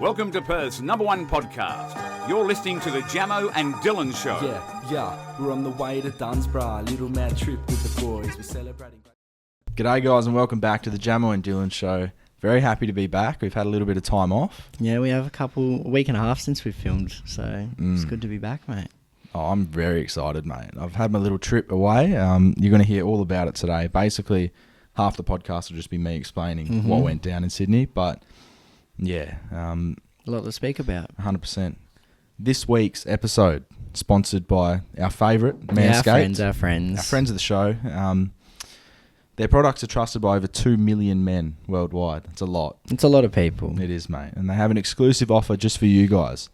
Welcome to Perth's #1 podcast. You're listening to the Jamo and Dylan Show. Yeah, we're on the way to Dunsborough. Little mad trip with the boys. We're celebrating. G'day guys and welcome back to the Jamo and Dylan Show. Very happy to be back. We've had a little bit of time off. Yeah, we have a week and a half since we've filmed, so it's good to be back, mate. Oh, I'm very excited, mate. I've had my little trip away. You're going to hear all about it today. Basically, half the podcast will just be me explaining what went down in Sydney, but yeah. A lot to speak about. 100%. This week's episode, sponsored by our favourite, Manscaped. Our friends. Our friends of the show. Their products are trusted by over 2 million men worldwide. It's a lot. It's a lot of people. It is, mate. And they have an exclusive offer just for you guys.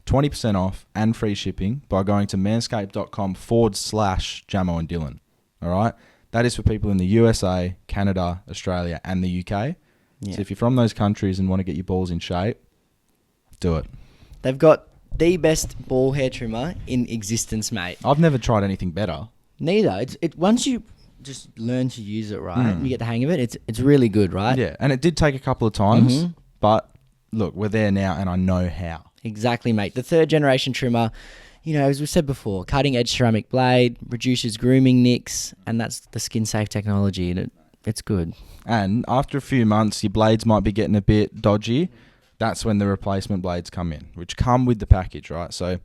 20% off and free shipping by going to manscaped.com/Jamo and Dylan. All right? That is for people in the USA, Canada, Australia, and the UK. Yeah. So if you're from those countries and want to get your balls in shape, do it. They've got the best ball hair trimmer in existence, mate. I've never tried anything better. Neither. It once you just learn to use it right, and you get the hang of it, it's really good, right? Yeah, and it did take a couple of times, but look, we're there now and I know how. Exactly, mate. The third generation trimmer, you know, as we said before, cutting edge ceramic blade, reduces grooming nicks, and that's the skin safe technology, and it's good. And after a few months, your blades might be getting a bit dodgy. That's when the replacement blades come in, which come with the package, right? So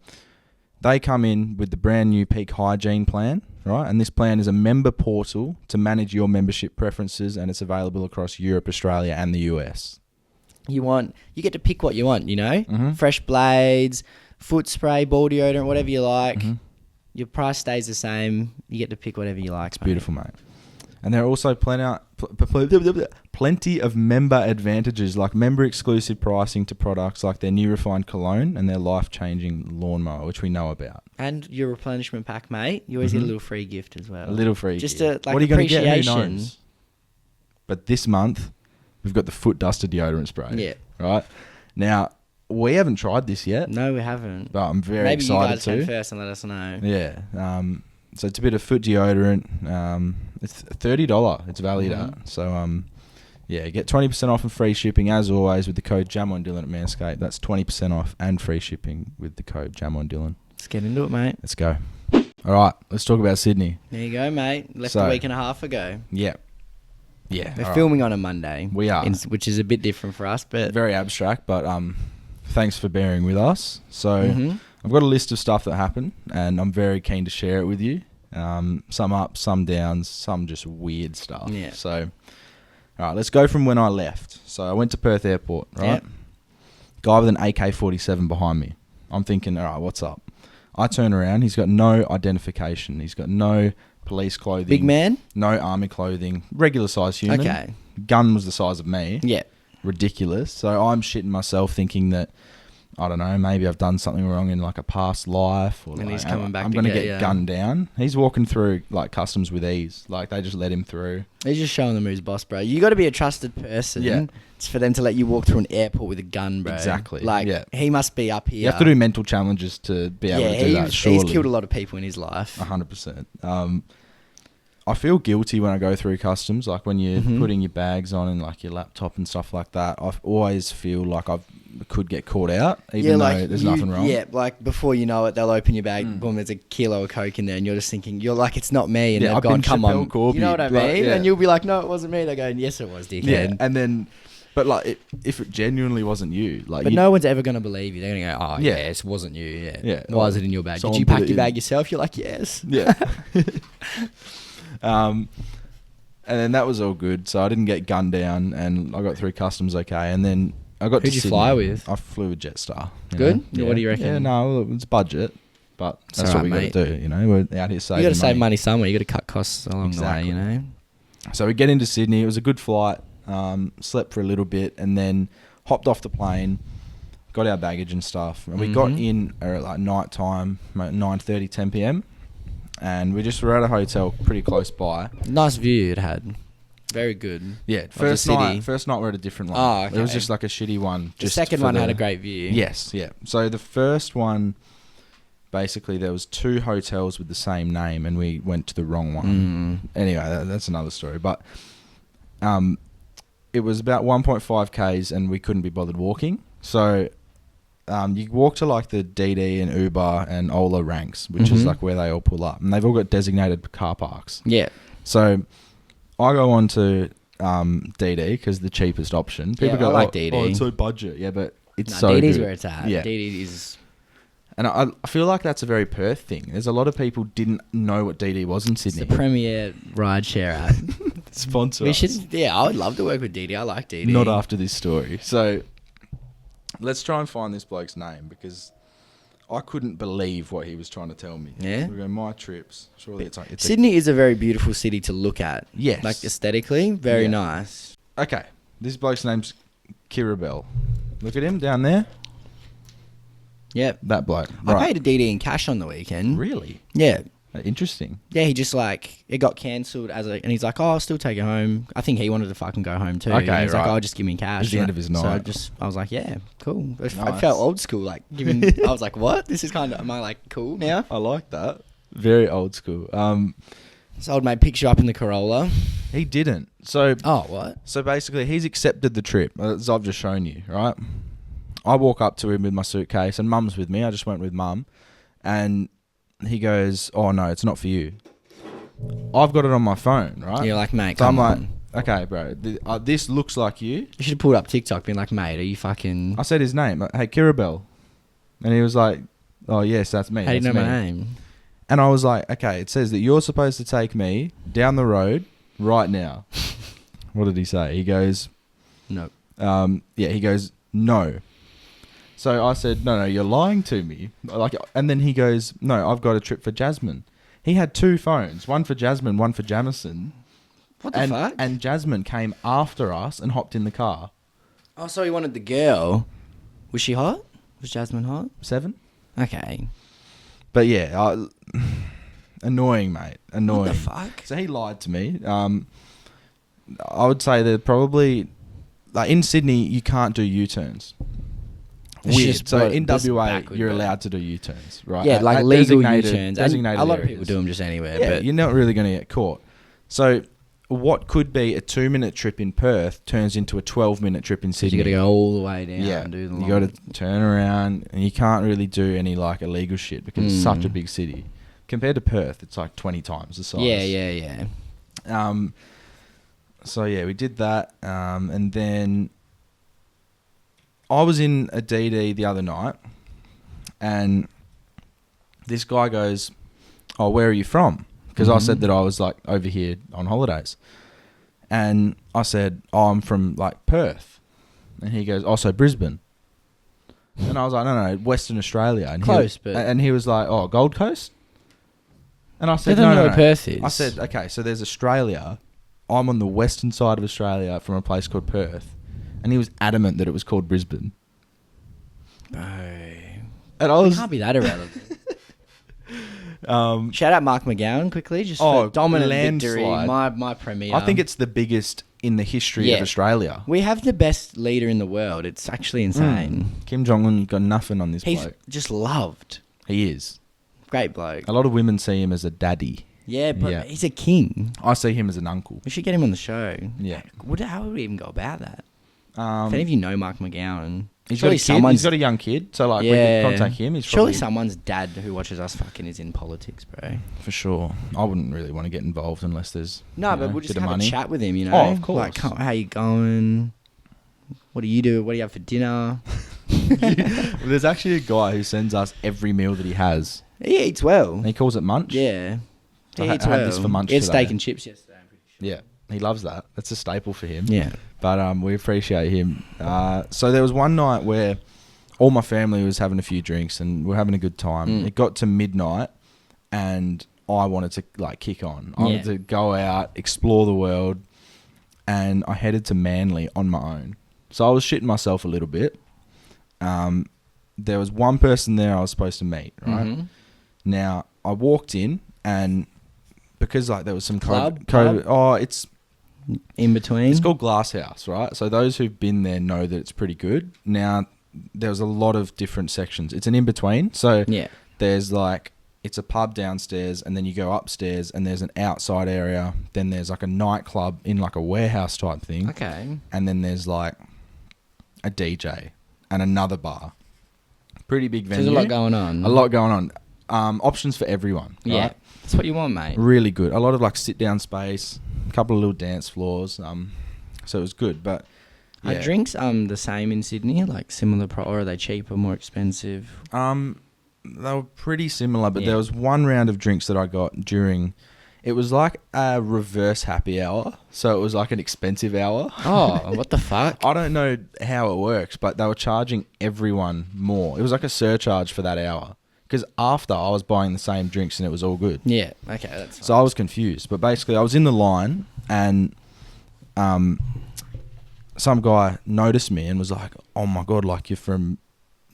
they come in with the brand new Peak Hygiene plan, right? And this plan is a member portal to manage your membership preferences, and it's available across Europe, Australia, and the US. You get to pick what you want, you know? Fresh blades, foot spray, ball deodorant, whatever you like. Your price stays the same. You get to pick whatever you like. It's beautiful, mate. And there are also plenty of member advantages, like member-exclusive pricing to products like their new refined cologne and their life-changing lawnmower, which we know about. And your replenishment pack, mate. You always get a little free gift as well. A little free gift. What are you going to get? Who knows? But this month, we've got the foot duster deodorant spray. Yeah. Right? Now, we haven't tried this yet. No, we haven't. But I'm very excited to. Maybe you guys can first and let us know. Yeah. So it's a bit of foot deodorant. It's $30. It's valued at. So, yeah, get 20% off and free shipping, as always, with the code Jamo and Dylan at Manscaped. That's 20% off and free shipping with the code Jamo and Dylan. Let's get into it, mate. Let's go. All right, let's talk about Sydney. There you go, mate. Left a week and a half ago. Yeah. Yeah. We're filming on a Monday. We are. Which is a bit different for us, but... Very abstract, but thanks for bearing with us. So... I've got a list of stuff that happened, and I'm very keen to share it with you. Some ups, some downs, some just weird stuff. Yeah. So, all right, let's go from when I left. So I went to Perth Airport, right? Yep. Guy with an AK-47 behind me. I'm thinking, all right, what's up? I turn around. He's got no identification. He's got no police clothing. Big man? No army clothing. Regular size human. Okay. Gun was the size of me. Yeah. Ridiculous. So I'm shitting myself thinking that, I don't know, maybe I've done something wrong in like a past life, or and like, he's coming back. I'm going to get gunned down. He's walking through like customs with ease. Like they just let him through. He's just showing them who's boss, bro. You got to be a trusted person. Yeah. It's for them to let you walk through an airport with a gun, bro. Exactly. Like he must be up here. You have to do mental challenges to be able to do that. Surely. He's killed a lot of people in his life. 100%. I feel guilty when I go through customs, like when you're putting your bags on and like your laptop and stuff like that. I always feel like I could get caught out, even though there's nothing wrong. Yeah, like before you know it, they'll open your bag, boom, there's a kilo of coke in there, and you're just thinking, you're like, it's not me, and they've gone, come on, you know what I mean? And you'll be like, no, it wasn't me. They're going, yes, it was, dickhead. Yeah, and then, but like, if it genuinely wasn't you, like, but no one's ever going to believe you. They're going to go, oh, yeah, it wasn't you. Yeah. Why is it in your bag? Did you pack your bag yourself? You're like, yes. Yeah. And then that was all good. So I didn't get gunned down, and I got through customs okay. And then I got to Sydney. Who'd you fly with? I flew with Jetstar. Good? Yeah. What do you reckon? Yeah, no, it's budget, but that's what we got to do, you know. We're out here saving money. You got to save money somewhere. You got to cut costs along the way, you know. So we get into Sydney. It was a good flight. Slept for a little bit, and then hopped off the plane, got our baggage and stuff. And we got in at like night time, 9:30, 10 p.m. And we just were at a hotel pretty close by. Nice view it had. Very good. Yeah, first night we're at a different one. Oh, okay. It was just like a shitty one. The second one had a great view. Yes, yeah. So the first one, basically there was 2 hotels with the same name, and we went to the wrong one. Anyway, that's another story. But it was about 1.5 Ks, and we couldn't be bothered walking. So you walk to like the DD and Uber and Ola ranks, which is like where they all pull up, and they've all got designated car parks. Yeah. So I go on to DD because the cheapest option. People go, I like DD. Oh, it's so budget. Yeah, but it's No, so DD's good. where it's at. Yeah. DD is... And I feel like that's a very Perth thing. There's a lot of people didn't know what DD was in It's Sydney. the premier rideshare app. Sponsor We us. should... Yeah, I would love to work with DD. I like DD. Not after this story. So let's try and find this bloke's name because I couldn't believe what he was trying to tell me. Yeah? We go, my trips. Surely it's like... Sydney is a very beautiful city to look at. Yes. Like aesthetically, very Yeah. nice. Okay. This bloke's name's Kirabel. Look at him down there. Yep. That bloke. I Right. paid a DD in cash on the weekend. Really? Yeah. Interesting. Yeah, he just like, it got cancelled and he's like, oh, I'll still take it home. I think he wanted to fucking go home too. Okay, and he's like, right. oh, just give me cash. It's the end of his So night. I was like, yeah, cool. I Nice. felt old school. Like, I was like, what? This is kind of, am I like cool now? I like that. Very old school. So old mate picks you up in the Corolla. He didn't. So Oh, what? So basically, he's accepted the trip, as I've just shown you, right? I walk up to him with my suitcase, and Mum's with me. I just went with Mum. And he goes, oh, no, it's not for you. I've got it on my phone, right? You're like, mate, So I'm come like, on. okay, bro, this looks like you. You should have pulled up TikTok being like, mate, are you fucking... I said his name, hey, Kirabel. And he was like, oh, yes, that's me. How do you know that's my me. name? And I was like, okay, it says that you're supposed to take me down the road right now. What did he say? He goes, No. he goes, no. So I said, no, you're lying to me. And then he goes, no, I've got a trip for Jasmine. He had two phones, one for Jasmine, one for Jamison. What the fuck? And Jasmine came after us and hopped in the car. Oh, so he wanted the girl. Was she hot? Was Jasmine hot? 7. Okay. But yeah, annoying, mate. Annoying. What the fuck? So he lied to me. I would say that probably, like in Sydney, you can't do U-turns. It's Weird. just So bro- in that's WA, backward, you're bro. allowed to do U-turns, right? Yeah, like legal U-turns. And Designated a lot of areas. people do them just anywhere. Yeah, but you're not really going to get caught. So what could be a 2-minute trip in Perth turns into a 12-minute trip in Sydney. you got to go all the way down Yeah, and do the you long... got to turn around, and you can't really do any like illegal shit because it's such a big city. Compared to Perth, it's like 20 times the size. Yeah. So yeah, we did that, and then I was in a DD the other night, and this guy goes, "Oh, where are you from?" Because I said that I was like over here on holidays, and I said, "Oh, I'm from like Perth," and he goes, "Oh, so Brisbane." And I was like, no, Western Australia. And Close, and he was like, "Oh, Gold Coast." And I said, They don't know no. where Perth is. I said, okay, so there's Australia. I'm on the western side of Australia from a place called Perth. And he was adamant that it was called Brisbane. Bro. And I It was... can't be that irrelevant. Shout out Mark McGowan quickly, just for dominant victory. landslide. My premier. I think it's the biggest in the history of Australia. We have the best leader in the world. It's actually insane. Kim Jong-un got nothing on this He's bloke. just loved. He is. Great bloke. A lot of women see him as a daddy. Yeah, but Yeah. he's a king. I see him as an uncle. We should get him on the show. Yeah. How would we even go about that? If any of you know Mark McGowan, He's got a kid. He's got a young kid, so like we could contact him. He's surely probably, someone's dad who watches us fucking is in politics, bro. for sure. I wouldn't really want to get involved unless there's No, but we'll just bit of have money. a chat with him, you know? Oh, of course. Like, how you going? What do you do? What do you have for dinner? Well, there's actually a guy who sends us every meal that he has. He eats well. And he calls it munch. Yeah. I He had eats well. this for munch He had today. steak and chips yesterday, I'm pretty sure. Yeah, he loves that. That's a staple for him. Yeah. But we appreciate him. So there was one night where all my family was having a few drinks and we were having a good time. It got to midnight and I wanted to like kick on. I wanted to go out, explore the world, and I headed to Manly on my own. So I was shitting myself a little bit. There was one person there I was supposed to meet, right? Mm-hmm. Now, I walked in and because like there was some Club? COVID, oh, it's In between. it's called Glass House, right? So those who've been there know that it's pretty good. Now, there's a lot of different sections. It's an in-between. So Yeah. there's like, it's a pub downstairs and then you go upstairs and there's an outside area. Then there's like a nightclub in like a warehouse type thing. Okay. And then there's like a DJ. and another bar. Pretty big venue. There's a lot going on. A lot going on. Options for everyone. Yeah. Right? That's what you want, mate. Really good. A lot of like sit down space, a couple of little dance floors. So it was good. But Are yeah. drinks the same in Sydney? Like similar, or are they cheaper, more expensive? They were pretty similar, but Yeah. there was one round of drinks that I got during. It was like a reverse happy hour, so it was like an expensive hour. Oh, what the fuck? I don't know how it works, but they were charging everyone more. It was like a surcharge for that hour. Because after I was buying the same drinks and it was all good. Yeah, okay, that's fine. So I was confused. But basically I was in the line and some guy noticed me and was like, oh my God, like you're from,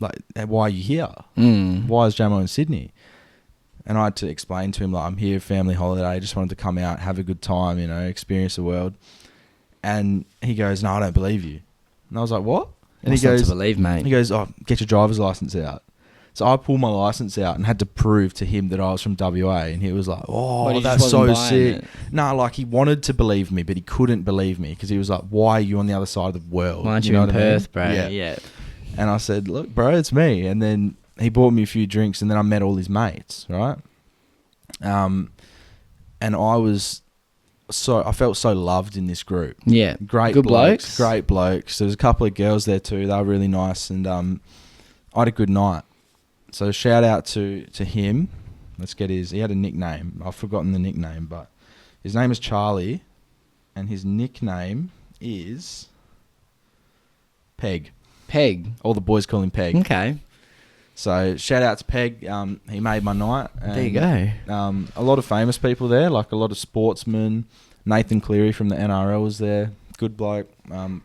like, why are you here? Why is Jamo in Sydney? And I had to explain to him, like, I'm here, family holiday, just wanted to come out, have a good time, you know, experience the world. And he goes, no, I don't believe you. And I was like, what? And What's he not goes, to believe, mate? he goes, oh, get your driver's license out. So I pulled my license out and had to prove to him that I was from WA. And he was like, oh, But he that's just so wasn't buying sick. it. No, like he wanted to believe me, but he couldn't believe me because he was like, why are you on the other side of the world? Why aren't you know in what I mean? Perth, bro? Yeah. And I said, look, bro, it's me. And then he bought me a few drinks and then I met all his mates, right? And I felt so loved in this group. Yeah. Great Good blokes. blokes? Great blokes. There was a couple of girls there too. They were really nice. And I had a good night. So shout out to him. Let's get he had a nickname. I've forgotten the nickname, but his name is Charlie. And his nickname is Peg. Peg. All the boys call him Peg. Okay. So shout out to Peg. He made my night. And, There you go. a lot of famous people there, like a lot of sportsmen. Nathan Cleary from the NRL was there. Good bloke.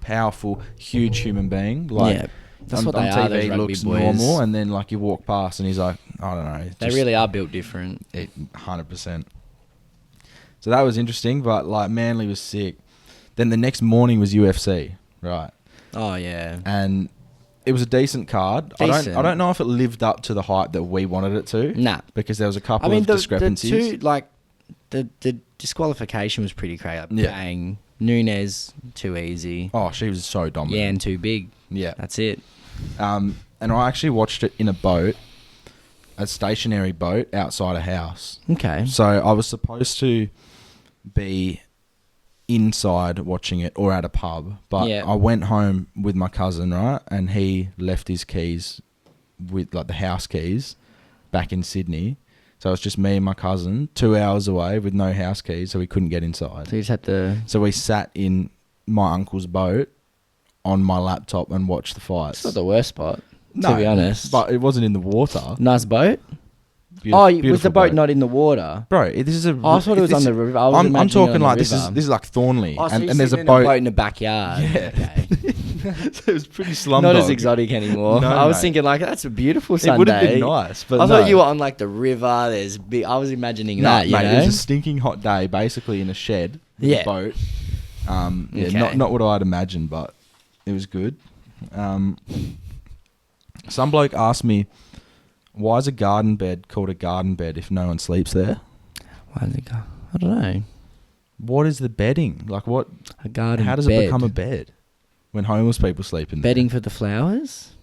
Powerful, huge human being. Like, yeah. That's on, what on they TV are, those rugby looks boys. normal, and then like you walk past and he's like, I don't know. They really are built different. 100%. So that was interesting, but like Manly was sick. Then the next morning was UFC, right? Oh, yeah. And it was a decent card. Decent. I don't know if it lived up to the hype that we wanted it to. Nah. Because there was a couple I mean, of discrepancies. The disqualification was pretty crazy. Like, Yeah. bang. Nunes, too easy. Oh, she was so dominant. Yeah, and too big. Yeah. That's it. And I actually watched it in a boat, a stationary boat outside a house. Okay. So I was supposed to be inside watching it or at a pub, but Yeah. I went home with my cousin, right? And he left his keys with like the house keys back in Sydney. So it was just me and my cousin 2 hours away with no house keys, so we couldn't get inside. So you just had to... So we sat in my uncle's boat on my laptop and watched the fights. It's not the worst spot, to be honest. But it wasn't in the water. Nice boat? Beautiful- Was the boat not in the water? Bro, this is a... Oh, I thought it was on the river. I was I'm imagining it talking on the like this river. is like Thornley, Oh, so and you're there's a sitting in boat. in the backyard. Yeah. Okay. So it was pretty slumdog. Not as exotic anymore. No, I was mate. thinking like, that's a beautiful It Sunday. would have been nice, but I thought no. you were on like the river. There's big... I was imagining No, that, you mate, know? it was a stinking hot day, basically in a shed, with Yeah. a boat. Yeah, Okay. not what I'd imagined, but it was good. Some bloke asked me, why is a garden bed called a garden bed if no one sleeps there? Why did it go? I don't know. What is the bedding? Like what? A garden How does bed. it become a bed when homeless people sleep in there? Bedding for the flowers?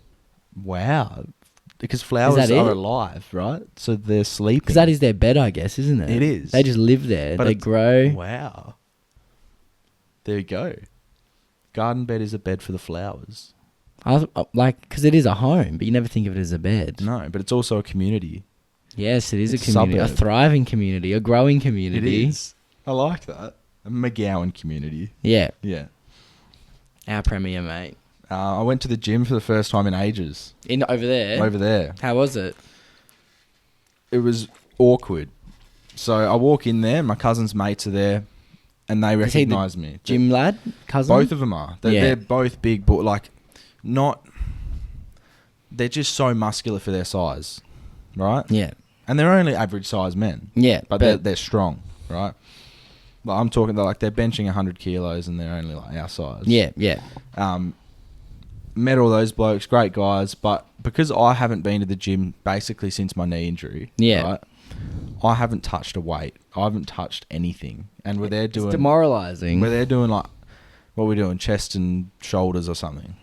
Wow. Because flowers that are it? alive, right? So they're sleeping. Because that is their bed, I guess, isn't it? It is. They just live there. But They it's- grow. Wow. There you go. Garden bed is a bed for the flowers. Because it is a home, but you never think of it as a bed. No, but it's also a community. Yes, it is It's a community. A suburb. thriving community. A growing community. It is. I like that. A McGowan community. Yeah. Yeah. Our premier, mate. I went to the gym for the first time in ages. Over there? Over there. How was it? It was awkward. So I walk in there, my cousin's mates are there, and they Is he the recognise me. Gym lad? Cousin? Both of them are. Yeah. They're both big, but like, not... They're just so muscular for their size, right? Yeah. And they're only average size men. Yeah. But they're strong, right? But I'm talking, they're benching 100 kilos and they're only like our size. Yeah, yeah. Met all those blokes, great guys, but because I haven't been to the gym basically since my knee injury, Yeah. right, I haven't touched a weight. I haven't touched anything. And we're there doing... It's demoralising. We're there doing like... What we're doing, chest and shoulders or something.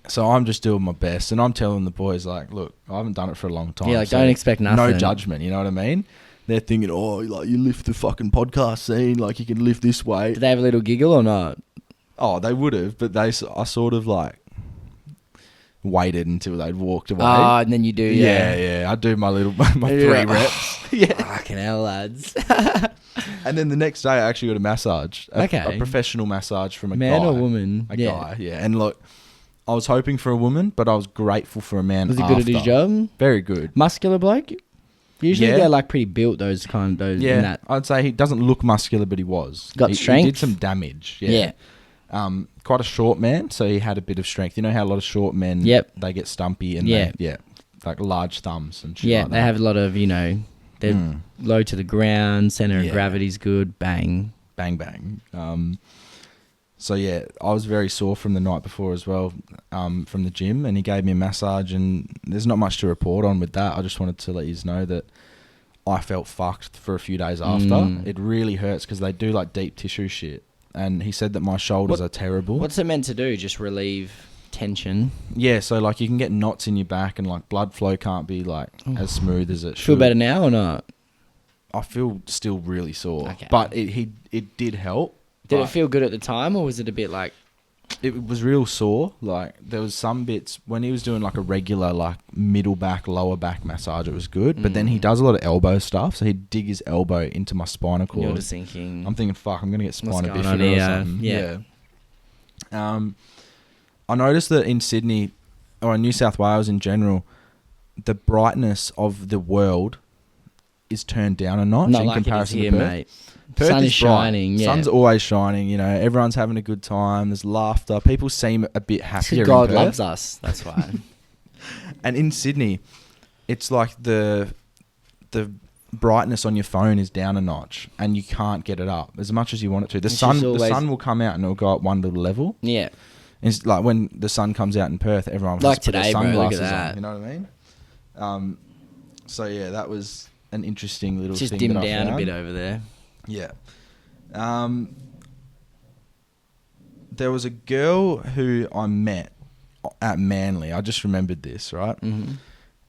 So I'm just doing my best, and I'm telling the boys, like, look, I haven't done it for a long time. Yeah, like, so don't expect nothing. No judgment, you know what I mean? They're thinking, oh, like, you lift the fucking podcast scene, like, you can lift this weight. Did they have a little giggle or not? Oh, they would have, but I sort of, like, waited until they'd walked away. Oh, and then you do, Yeah, I do my 3 reps. Yeah. Fucking hell, lads. And then the next day, I actually got a massage. A professional massage from a man guy. or woman? A guy, yeah. And look, I was hoping for a woman, but I was grateful for a man. Was he good at his job? Very good. Muscular bloke? Usually they're like pretty built, those. Yeah, in that. I'd say he doesn't look muscular, but he was. Got strength? He did some damage. Yeah. Quite a short man, so he had a bit of strength. You know how a lot of short men, they get stumpy and they like large thumbs and shit like that. They have a lot of, they're low to the ground, center of gravity's good, bang. Bang, bang. So, yeah, I was very sore from the night before as well, from the gym, and he gave me a massage, and there's not much to report on with that. I just wanted to let you know that I felt fucked for a few days after. It really hurts because they do, like, deep tissue shit, and he said that my shoulders are terrible. What's it meant to do? Just relieve tension? Yeah, so, like, you can get knots in your back, and, like, blood flow can't be, like, as smooth as it should. Feel better now or not? I feel still really sore, Okay. but it did help. Did it feel good at the time, or was it a bit like... It was real sore. Like, there was some bits when he was doing like a regular like middle back, lower back massage, it was good. But then he does a lot of elbow stuff, so he'd dig his elbow into my spinal cord. You're just thinking... I'm thinking, fuck, I'm going to get spina going on bifida or here? something. Yeah. I noticed that in Sydney, or in New South Wales in general, the brightness of the world is turned down a notch Not in like comparison it is to here, Perth. mate. Perth Sun is bright. shining, yeah. Sun's always shining, everyone's having a good time, there's laughter, people seem a bit happier in God Perth. loves us, that's why. And in Sydney, it's like the brightness on your phone is down a notch and you can't get it up as much as you want it to. The sun will come out and it'll go up one little level. Yeah. It's like when the sun comes out in Perth, everyone Like has to put their today, bro, look at sunglasses that. on. You know what I mean? So yeah, that was an interesting little Just thing dimmed that I down a found. bit over there. Yeah. There was a girl who I met at Manly. I just remembered this, right? Mm-hmm.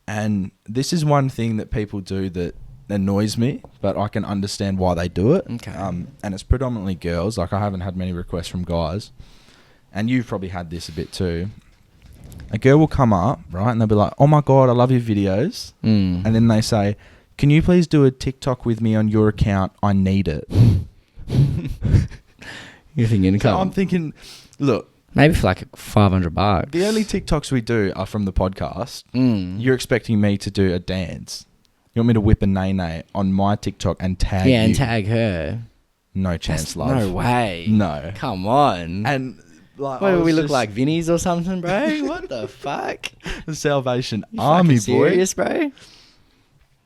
And this is one thing that people do that annoys me, but I can understand why they do it. Okay. And it's predominantly girls. Like, I haven't had many requests from guys. And you've probably had this a bit too. A girl will come up, right? And they'll be like, oh my God, I love your videos. And then they say, can you please do a TikTok with me on your account? I need it. You're thinking, So I'm thinking, look, maybe for like $500. the only TikToks we do are from the podcast. You're expecting me to do a dance. You want me to whip a nay-nay on my TikTok and tag you? Yeah, and tag her. No chance, love. No way. No. Come on. And like, What, I do was we look just- like Vinnies or something, bro? What the fuck? the Salvation You Army, fucking boy. serious, bro?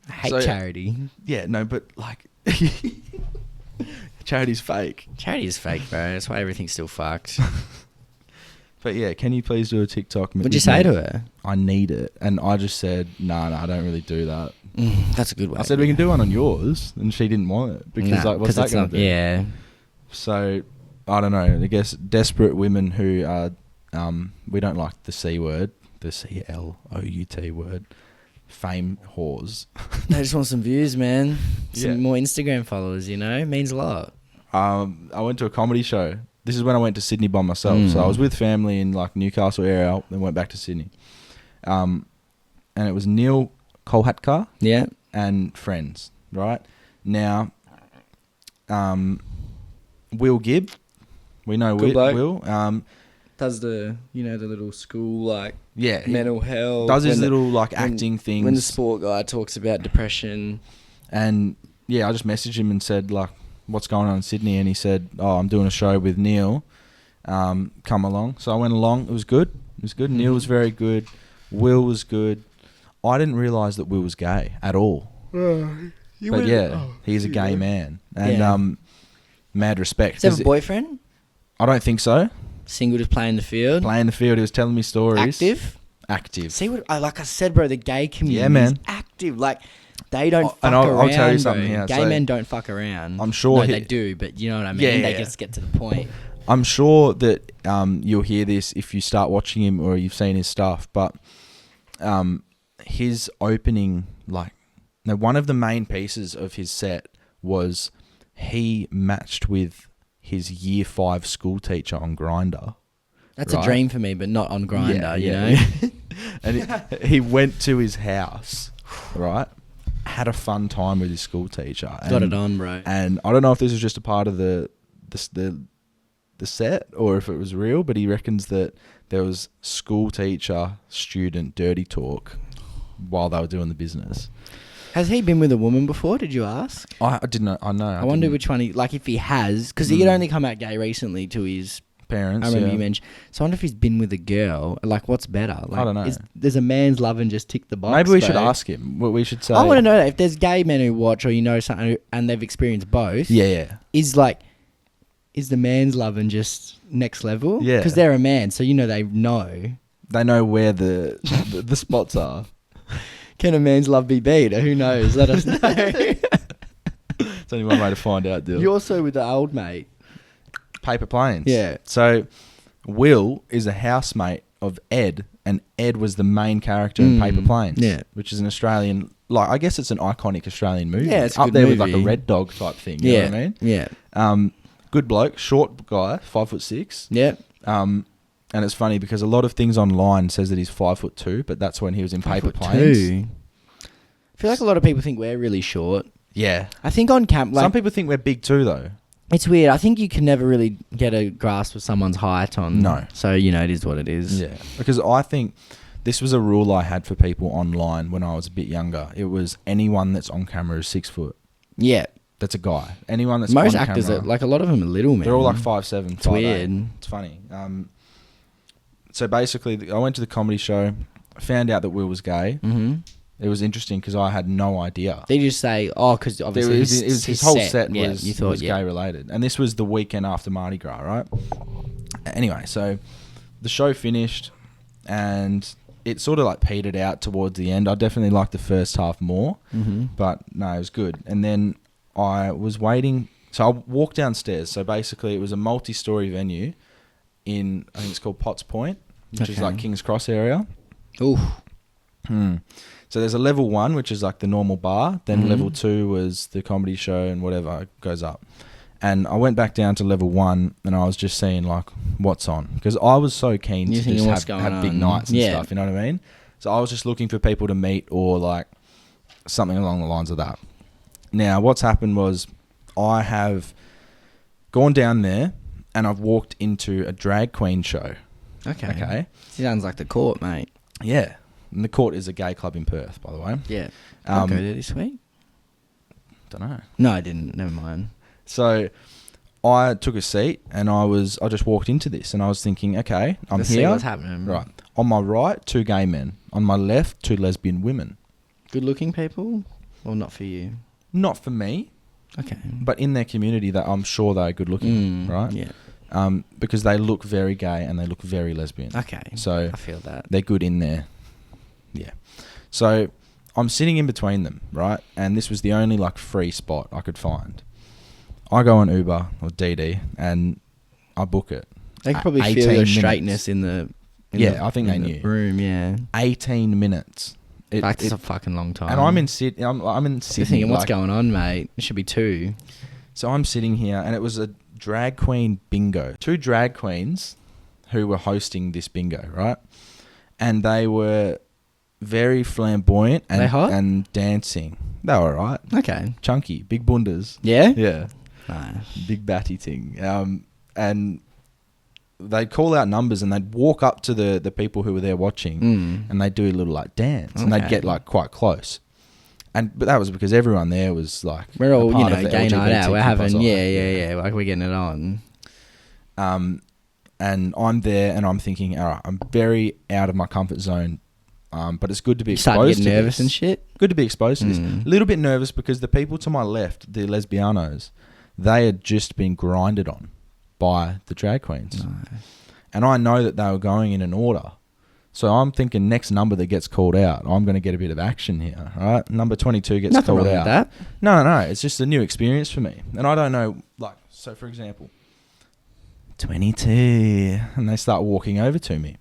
I hate So- charity. Yeah, no, but like, charity's fake. Charity is fake, bro. That's why everything's still fucked. But yeah, can you please do a TikTok? What'd you say to her? I need it. And I just said, no, I don't really do that. That's a good way. I said, we can do one on yours. And she didn't want it. Because like, what's that going to do? Yeah. So, I don't know. I guess desperate women who are, we don't like the C word, the CLOUT word, fame whores. They just want some views, man. Some Yeah. more Instagram followers, means a lot. I went to a comedy show. This is when I went to Sydney by myself. So I was with family in like Newcastle area, then went back to Sydney. And it was Neil Kolhatkar Yeah. and friends, right? Now, Will Gibb, we know Good bloke. Will. Does the little school like Yeah, he mental health. does his when little like acting things. When the sport guy talks about depression. And yeah, I just messaged him and said like, what's going on in Sydney? And he said, oh, I'm doing a show with Neil. Come along. So I went along. It was good. Neil was very good. Will was good. I didn't realise that Will was gay at all. But yeah, he's a gay man. And mad respect. Does he have a boyfriend? I don't think so. Single, just playing the field. Playing the field, he was telling me stories. Active. See what like I said, bro. The gay community Yeah, man. is active. Like they don't fuck and around. I'll tell you bro. something here, Gay so men don't fuck around. I'm sure no, he- they do, but you know what I mean. Yeah, They yeah. just get to the point. I'm sure that you'll hear this if you start watching him or you've seen his stuff. But his opening, now one of the main pieces of his set was he matched with his year 5 school teacher on Grindr. That's a dream for me, but not on Grindr, you know? Yeah. And he went to his house, right? Had a fun time with his school teacher. Got it on, bro. And I don't know if this was just a part of the set or if it was real, but he reckons that there was school teacher student dirty talk while they were doing the business. Has he been with a woman before? Did you ask? I didn't. I know. I wonder which one if he has, because he had only come out gay recently to his parents. I remember you mentioned. So I wonder if he's been with a girl. What's better? I don't know. There's a man's love and just tick the box. Maybe we should ask him. What we should say. I want to know that if there's gay men who watch, or something, and they've experienced both. Yeah. Is the man's love and just next level? Yeah. Because they're a man, so they know. They know where the spots are. Can a man's love be beat? Who knows? Let us know. It's only one way to find out, Dyl. You're also with the old mate. Paper Planes. Yeah. So Will is a housemate of Ed, and Ed was the main character in Paper Planes. Yeah. Which is an Australian, I guess it's an iconic Australian movie. Yeah, it's a up good there movie. with a Red Dog type thing. You know what I mean? Yeah. Good bloke, short guy, 5'6". Yeah. And it's funny because a lot of things online says that he's 5'2", but that's when he was in Paper Planes. 5'2". I feel like a lot of people think we're really short. Yeah. I think on camp, Some people think we're big too, though. It's weird. I think you can never really get a grasp of someone's height on. No. So, it is what it is. Yeah. Because I think this was a rule I had for people online when I was a bit younger. It was anyone that's on camera is 6 foot. Yeah. That's a guy. Anyone that's Most on actors camera, are, a lot of them are little, man. they're all 5'7", It's weird. 5'8". It's funny. So basically, I went to the comedy show, found out that Will was gay. Mm-hmm. It was interesting because I had no idea. They just say, because obviously His whole set was was gay related. And this was the weekend after Mardi Gras, right? Anyway, so the show finished and it sort of petered out towards the end. I definitely liked the first half more, but no, it was good. And then I was waiting. So I walked downstairs. So basically it was a multi-story venue in, I think it's called Potts Point, which is King's Cross area. Ooh. So there's a level 1, which is the normal bar. Then level 2 was the comedy show and whatever goes up. And I went back down to level 1 and I was just seeing what's on. Because I was so keen to just have big nights and stuff, you know what I mean? So I was just looking for people to meet or something along the lines of that. Now, what's happened was I have gone down there and I've walked into a drag queen show. Okay. Sounds like the court, mate. Yeah. And the court is a gay club in Perth, by the way. Yeah. I'll go there this week. Don't know. No, I didn't. Never mind. So I took a seat and I just walked into this and I was thinking, okay, Let's here. see what's happening. Right. On my right, 2 gay men. On my left, 2 lesbian women. Good looking people? Or not for you? Not for me. Okay. But in their community, that I'm sure they're good looking, right? Yeah. Because they look very gay and they look very lesbian. Okay. So I feel that. They're good in there. Yeah. So I'm sitting in between them, right? And this was the only free spot I could find. I go on Uber or DD and I book it. They could probably feel your straightness in the I think they knew. Room, yeah. 18 minutes. That's a fucking long time. And I'm in Sydney. I'm in Sydney. You're thinking, what's going on, mate? It should be 2. So I'm sitting here and it was a drag queen bingo. 2 drag queens who were hosting this bingo, right? And they were very flamboyant and they hot? And dancing. They were alright. Okay. Chunky, big bundas. Yeah? Yeah. Nice. Big batty thing. And they'd call out numbers and they'd walk up to the people who were there watching and they'd do a little dance and they'd get quite close. But that was because everyone there was we're all, gay night out. We're having, yeah. we're getting it on. And I'm there and I'm thinking, all right, I'm very out of my comfort zone. But it's good to be exposed to this. Start getting nervous and shit? Good to be exposed to this. A little bit nervous because the people to my left, the lesbianos, they had just been grinded on by the drag queens. Nice. And I know that they were going in an order. So I'm thinking next number that gets called out, I'm going to get a bit of action here, right? Number 22 gets Nothing called wrong out. with that. No. It's just a new experience for me. And I don't know, so for example, 22. And they start walking over to me.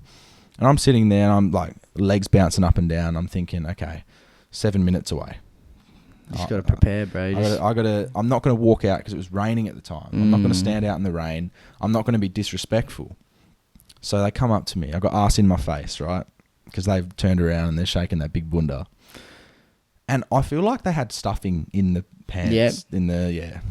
And I'm sitting there and I'm like, legs bouncing up and down. I'm thinking, okay, 7 minutes away. You just got to prepare, bro. I'm not going to walk out because it was raining at the time. I'm not going to stand out in the rain. I'm not going to be disrespectful. So they come up to me. I got arse in my face, right? Because they've turned around and they're shaking that big bunda. And I feel like they had stuffing in the pants. Yep.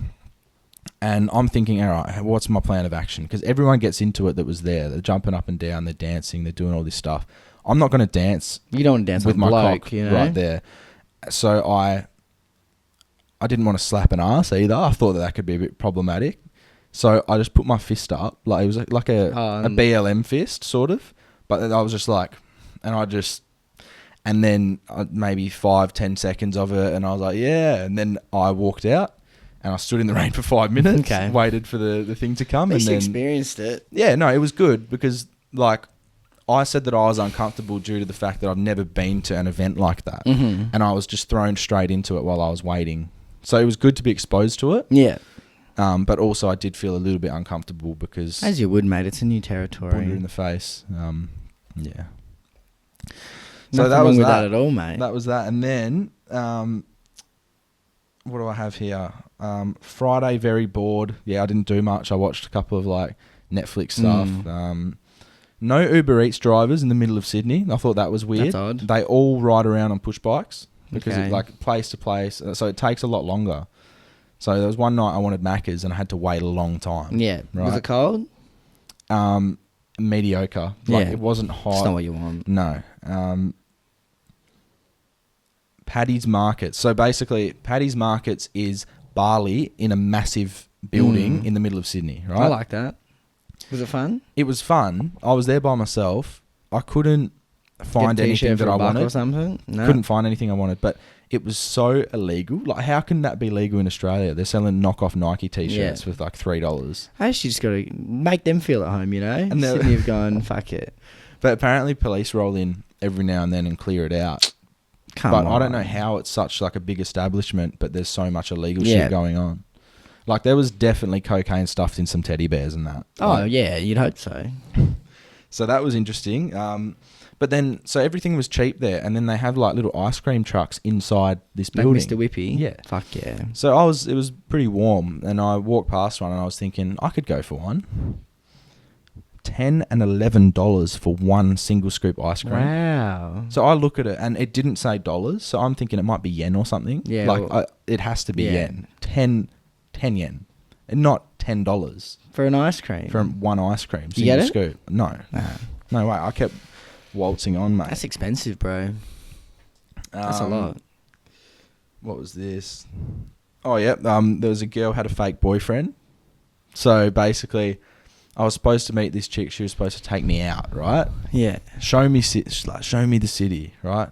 And I'm thinking, all right, what's my plan of action? Because everyone gets into it that was there. They're jumping up and down. They're dancing. They're doing all this stuff. I'm not going to dance. You don't want to dance with on my bloke, cock you know? right there. So I didn't want to slap an ass either. I thought that could be a bit problematic. So I just put my fist up. Like it was like a BLM fist, sort of. But I was just like, and then maybe 5-10 seconds of it, and I was like, yeah. And then I walked out, and I stood in the rain for 5 minutes, waited for the thing to come. At least and you then experienced it. Yeah, no, it was good because like I said that I was uncomfortable due to the fact that I've never been to an event like that, and I was just thrown straight into it while I was waiting. So it was good to be exposed to it. Yeah. But also I did feel a little bit uncomfortable because... As you would, mate. It's a new territory. Bunda in the face. Yeah. So that was that at all, mate. That was that. And then, what do I have here? Friday, very bored. Yeah, I didn't do much. I watched a couple of like Netflix stuff. No Uber Eats drivers in the middle of Sydney. I thought that was weird. That's odd. They all ride around on push bikes because it's like place to place. So it takes a lot longer. So there was one night I wanted Macca's and I had to wait a long time. Yeah. Right? Was it cold? Mediocre. Like it wasn't hot. It's not what you want. No. Paddy's Market. So basically, Paddy's Markets is barley in a massive building in the middle of Sydney, right? I like that. Was it fun? It was fun. I was there by myself. I couldn't find anything that I wanted. Or something? No. Couldn't find anything I wanted, but it was so illegal. Like, how can that be legal in Australia? They're selling knockoff Nike t-shirts with like $3. I actually just got to make them feel at home, you know? And Sydney have gone, fuck it. But apparently police roll in every now and then and clear it out. But I don't know how it's such like a big establishment, but there's so much illegal shit going on. Like, there was definitely cocaine stuffed in some teddy bears and that. Oh, like, yeah, you'd hope so. So that was interesting. But then, so everything was cheap there, and then they have like little ice cream trucks inside this building. Mr. Whippy? Yeah. Fuck yeah. So it was pretty warm, and I walked past one and I was thinking, I could go for one. $10 and $11 for one single scoop ice cream. Wow. So I look at it and it didn't say dollars, so I'm thinking it might be yen or something. Yeah. Like it has to be yen. 10 yen. And not $10. For an ice cream? For one ice cream. You get it? Scoop. No. No way. I kept waltzing on, mate. That's expensive, bro. That's a lot. What was this? Oh, yeah. There was a girl who had a fake boyfriend. So basically, I was supposed to meet this chick. She was supposed to take me out, right? Yeah. Show me the city, right?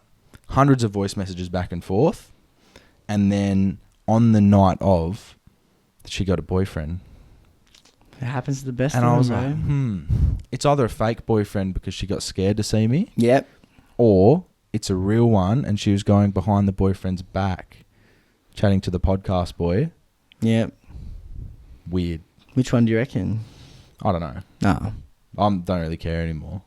Hundreds of voice messages back and forth. And then on the night of, she got a boyfriend. It happens to the best and of I was them, like, it's either a fake boyfriend because she got scared to see me. Yep. Or it's a real one and she was going behind the boyfriend's back, chatting to the podcast boy. Yep. Weird. Which one do you reckon? I don't know. No. I don't really care anymore.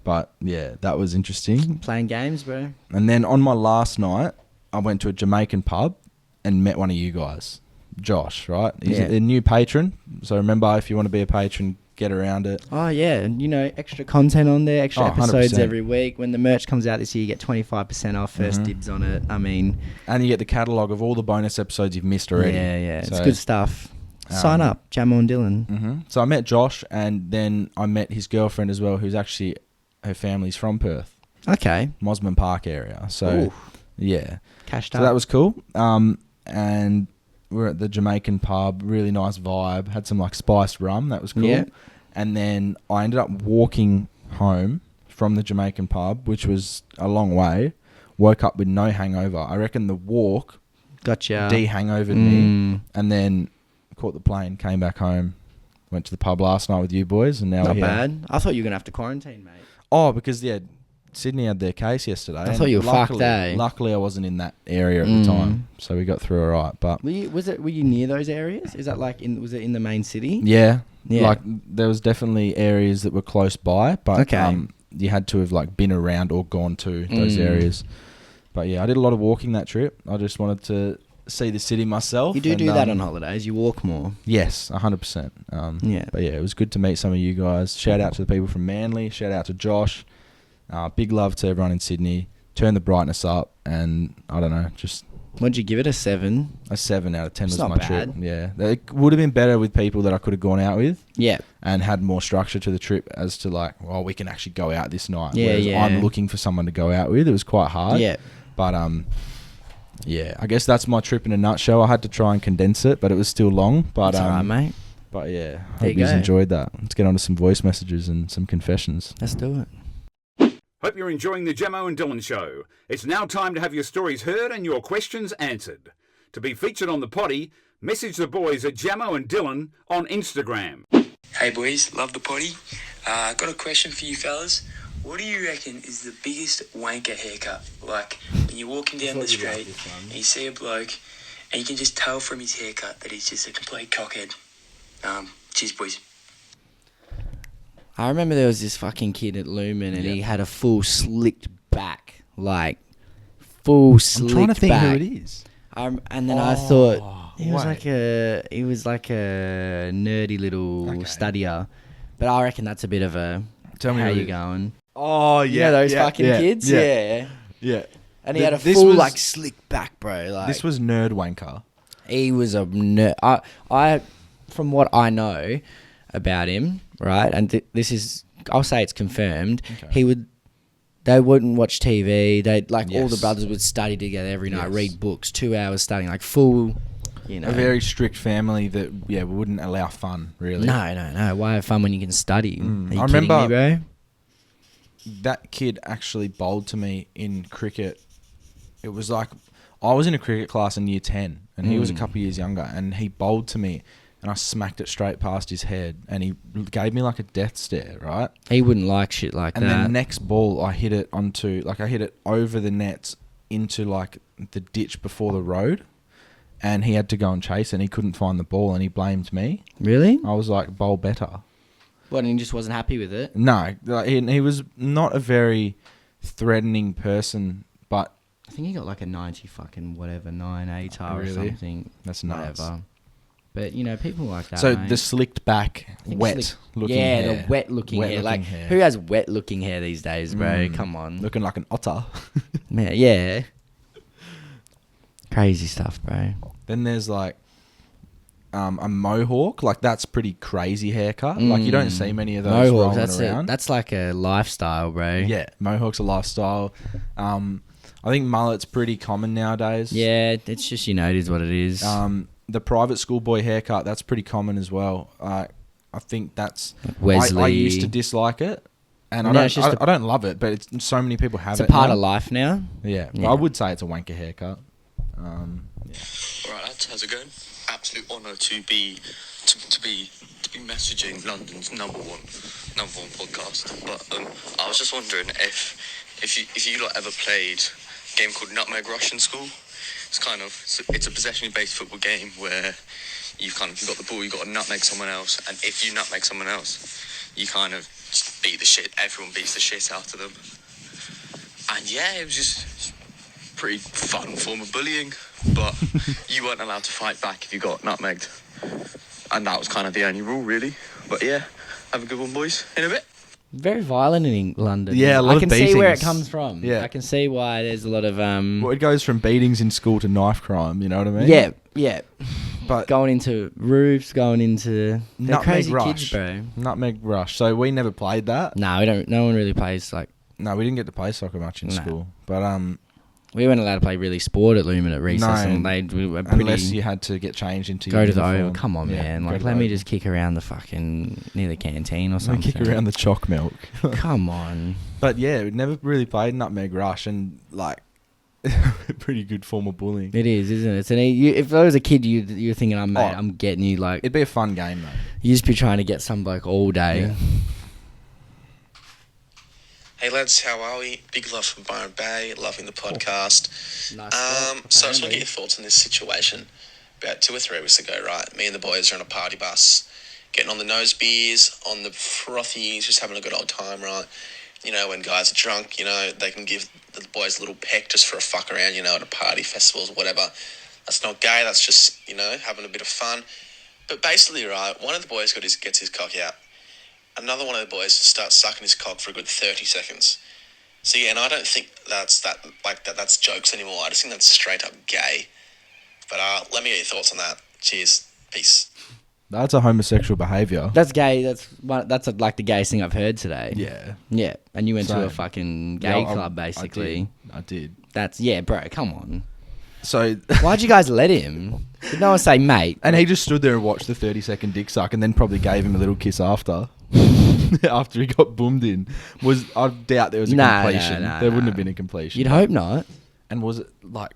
But yeah, that was interesting. Playing games, bro. And then on my last night, I went to a Jamaican pub and met one of you guys. Josh, right? He's a new patron. So remember, if you want to be a patron, get around it. Oh, yeah. You know, extra content on there, extra episodes 100%. every week. When the merch comes out this year, you get 25% off, first dibs on it. I mean... And you get the catalogue of all the bonus episodes you've missed already. Yeah. So, it's good stuff. Sign up, Jamo Dyl. So I met Josh and then I met his girlfriend as well, who's actually... Her family's from Perth. Okay. Mosman Park area. So, yeah. Cashed So up. that was cool. And... we're at the Jamaican pub, really nice vibe, had some like spiced rum, that was cool. Yeah. And then I ended up walking home from the Jamaican pub, which was a long way, woke up with no hangover. I reckon the walk Gotcha. de-hangovered me, and then caught the plane, came back home, went to the pub last night with you boys, and now Not we're here. bad. I thought you were going to have to quarantine, mate. Oh, because, Sydney had their case yesterday. I thought you were fucked, eh? Luckily, I wasn't in that area at the time, so we got through all right. But Were you near those areas? Is that like was it in the main city? yeah, Yeah. like there was definitely areas that were close by, but Okay. you had to have like been around or gone to those areas. But yeah, I did a lot of walking that trip. I just wanted to see the city myself. You do that on holidays. You walk more. Yes, 100%. Yeah. But yeah, it was good to meet some of you guys. Shout out to the people from Manly. Shout out to Josh. Big love to everyone in Sydney. Turn the brightness up, and I don't know, just What'd you give it? A 7? a 7 out of 10 It's was not my trip. bad. Yeah, it would have been better with people that I could have gone out with Yeah. and had more structure to the trip as to like, well, we can actually go out this night. Yeah, Whereas yeah. I'm looking for someone to go out with. It was quite hard. Yeah. But yeah, I guess that's my trip in a nutshell. I had to try and condense it, but it was still long. But That's all right, mate. But yeah, There hope you you go. enjoyed that. Let's get on to some voice messages and some confessions. Let's do it. Hope you're enjoying the Jamo and Dylan show. It's now time to have your stories heard and your questions answered. To be featured on the Poddy, message the boys at Jamo and Dylan on Instagram. Hey boys, love the potty. Got a question for you fellas. What do you reckon is the biggest wanker haircut? Like when you're walking down the street and you see a bloke and you can just tell from his haircut that he's just a complete cockhead. Cheers boys. I remember there was this fucking kid at Lumen and he had a full slicked back. Like, full slicked I'm trying to think back. who it is. And then I thought he was wait. like a nerdy little Okay. studier, but I reckon that's a bit of a Tell me how who it you is. going? Oh, You know those fucking kids, yeah. Yeah. And he had a This full was- like slick back, bro. Like This was Nerd Wanker. he was a nerd. I from what I know about him, right? And this is, I'll say it's confirmed. Okay. They wouldn't watch TV. They'd like all the Yes. brothers would study together every night, Yes. read books, 2 hours studying, like full, you know. A very strict family that, wouldn't allow fun, really. No. Why have fun when you can study? Are you I kidding remember- me, bro? That kid actually bowled to me in cricket. It was like, I was in a cricket class in year 10, and he was a couple of years younger, and he bowled to me, and I smacked it straight past his head, and he gave me like a death stare, right? He wouldn't like shit like And that. then next ball, I hit it over the nets into like the ditch before the road, and he had to go and chase it, and he couldn't find the ball, and he blamed me. Really? I was like, bowl better. What, and he just wasn't happy with it? No, like, he was not a very threatening person, but I think he got like a 90 fucking whatever, 9 ATAR or Really? something. That's nuts. Whatever. But, you know, people like that, so mate. the slicked back, I think wet slick- looking yeah, hair. the wet looking hair. Wet-looking Like, hair. who has wet looking hair these days, bro? Come on. Looking like an otter. Man, yeah. Crazy stuff, bro. Then there's like a mohawk. Like that's pretty crazy haircut. Like you don't see many of those Mohawks, rolling that's around. it. That's like a lifestyle, bro. Yeah, mohawk's a lifestyle. I think mullet's pretty common nowadays. Yeah, it's just, you know, it is what it is. The private school boy haircut, that's pretty common as well. I think that's Wesley. I used to dislike it, and No, I don't. it's just I don't love it, but it's so many people have It's it. a part now. of life now. Yeah, Yeah. I would say it's a wanker haircut. Alright lads, how's it going? Absolute honour to be messaging London's number one podcast. But I was just wondering if you lot ever played a game called Nutmeg Rush in school. It's a possession-based football game where you've got the ball, you've got to nutmeg someone else, and if you nutmeg someone else, you kind of just beat the shit. Everyone beats the shit out of them. And yeah, it was just pretty fun form of bullying, but you weren't allowed to fight back if you got nutmegged, and that was kind of the only rule, really. But yeah, have a good one, boys. In a bit. Very violent in London. Yeah, a lot I of can see where it beatings. comes from. Yeah. I can see why there's a lot of Well, it goes from beatings in school to knife crime. You know what I mean? yeah. But Going into roofs, going into they're Nutmeg crazy Rush. kids, bro. Nutmeg Rush. So we never played that. No, we don't. No one really plays like. No, we didn't get to play soccer much in No. school. But We weren't allowed to play really sport at Lumen at recess, No, and we were pretty. unless you had to get changed into go your to the uniform. oval. Come on, Yeah, man. go Like, to let the me oval. just kick around the fucking near the canteen or Let me something. kick around the chalk milk. Come on. But yeah, we never really played Nutmeg Rush, and like, pretty good form of bullying. It is, isn't it? It's if I was a kid, you're thinking, I'm mate, Oh. I'm getting you. Like, It'd be a fun game though. you just be trying to get some bloke all day. Yeah. Hey lads, how are we? Big love from Byron Bay, loving the podcast. Nice So I just want to get your thoughts on this situation. About 2 or 3 weeks ago, right? Me and the boys are on a party bus, getting on the nose beers, on the frothies, just having a good old time, right? You know, when guys are drunk, you know, they can give the boys a little peck just for a fuck around, you know, at a party, festivals, whatever. That's not gay, that's just, you know, having a bit of fun. But basically, right, one of the boys gets his cock out. Another one of the boys starts sucking his cock for a good 30 seconds. See, and I don't think that's jokes anymore. I just think that's straight up gay. But let me get your thoughts on that. Cheers. Peace. That's a homosexual behaviour. That's gay. That's like the gayest thing I've heard today. Yeah. Yeah. And you went to Same. a fucking gay Yeah, club, basically. I did. That's, yeah, bro, come on. So Why'd you guys let him? Did no one say, mate? and he just stood there and watched the 30-second dick suck and then probably gave him a little kiss after. After he got boomed in. I doubt there was a completion. There wouldn't have been a completion. You'd hope not. And was it like...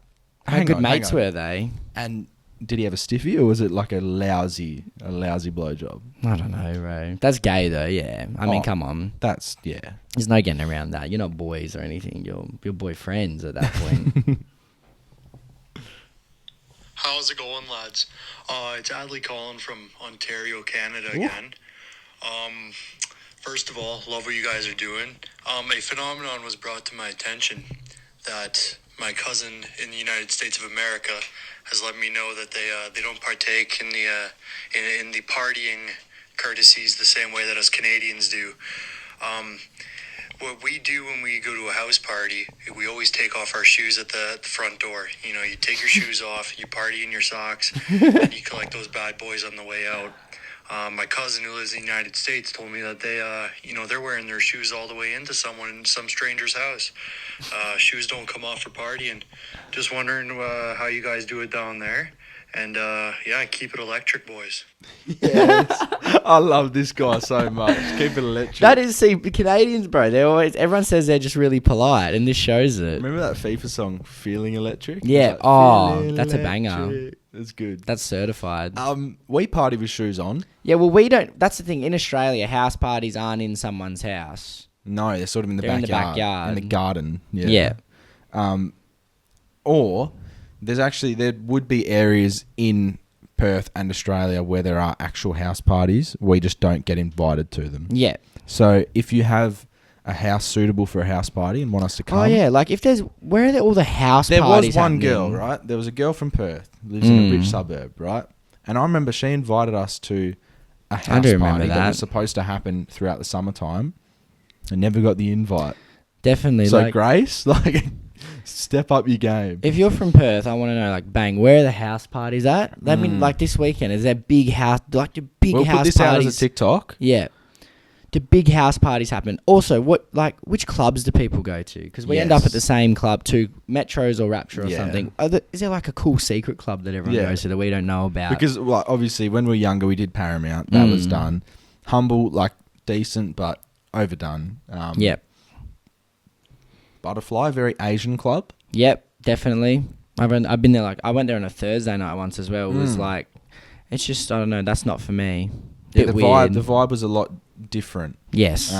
How good hang mates on. were they? And did he have a stiffy or was it like a lousy blowjob? I don't know, bro. That's gay, though, yeah. I mean, Oh. come on. That's, yeah. There's no getting around that. You're not boys or anything. You're boyfriends at that point. How's it going, lads? It's Adley calling from Ontario, Canada again. First of all, love what you guys are doing. A phenomenon was brought to my attention that my cousin in the United States of America has let me know that they don't partake in the partying courtesies the same way that us Canadians do. What we do when we go to a house party, we always take off our shoes at the front door. You know, you take your shoes off, you party in your socks, and you collect those bad boys on the way out. My cousin who lives in the United States told me that they're wearing their shoes all the way into some stranger's house. Shoes don't come off for partying. Just wondering how you guys do it down there. And keep it electric, boys. Yes. I love this guy so much. Keep it electric. That is, see, Canadians, bro, everyone says they're just really polite, and this shows it. Remember that FIFA song, Feeling Electric? Yeah. It's like, "Feeling That's a banger. electric." That's good. That's certified. We party with shoes on. Yeah, well, we don't. That's the thing. In Australia, house parties aren't in someone's house. No, they're sort of in the They're in the backyard. backyard. In the garden. Yeah. Or there would be areas in Perth and Australia where there are actual house parties. We just don't get invited to them. Yeah. So if you have a house suitable for a house party and want us to come. Oh, yeah. Like, where are all the house There parties was one happening? girl, right? There was a girl from Perth, lives in a rich suburb, right? And I remember she invited us to a house do remember party that that. was supposed to happen throughout the summertime. And never got the invite. Definitely. So like, Grace, like, step up your game. if you're from Perth, I want to know, like, bang, where are the house parties at? I mean, like, this weekend, is there big house, like, the big We'll house put this parties? out as a TikTok. Yeah. Do big house parties happen? Also, which clubs do people go to? Because we end up Yes. at the same club too, Metros or Rapture or Yeah. something. Is there like a cool secret club that everyone Yeah. goes to that we don't know about? Because, well, obviously, when we were younger, we did Paramount. That was done. Humble, like, decent, but overdone. Yep. Butterfly, very Asian club. Yep, definitely. I've been there, like, I went there on a Thursday night once as well. It was like, it's just, I don't know, that's not for me. Yeah, Bit the weird. vibe was a lot different. Yes.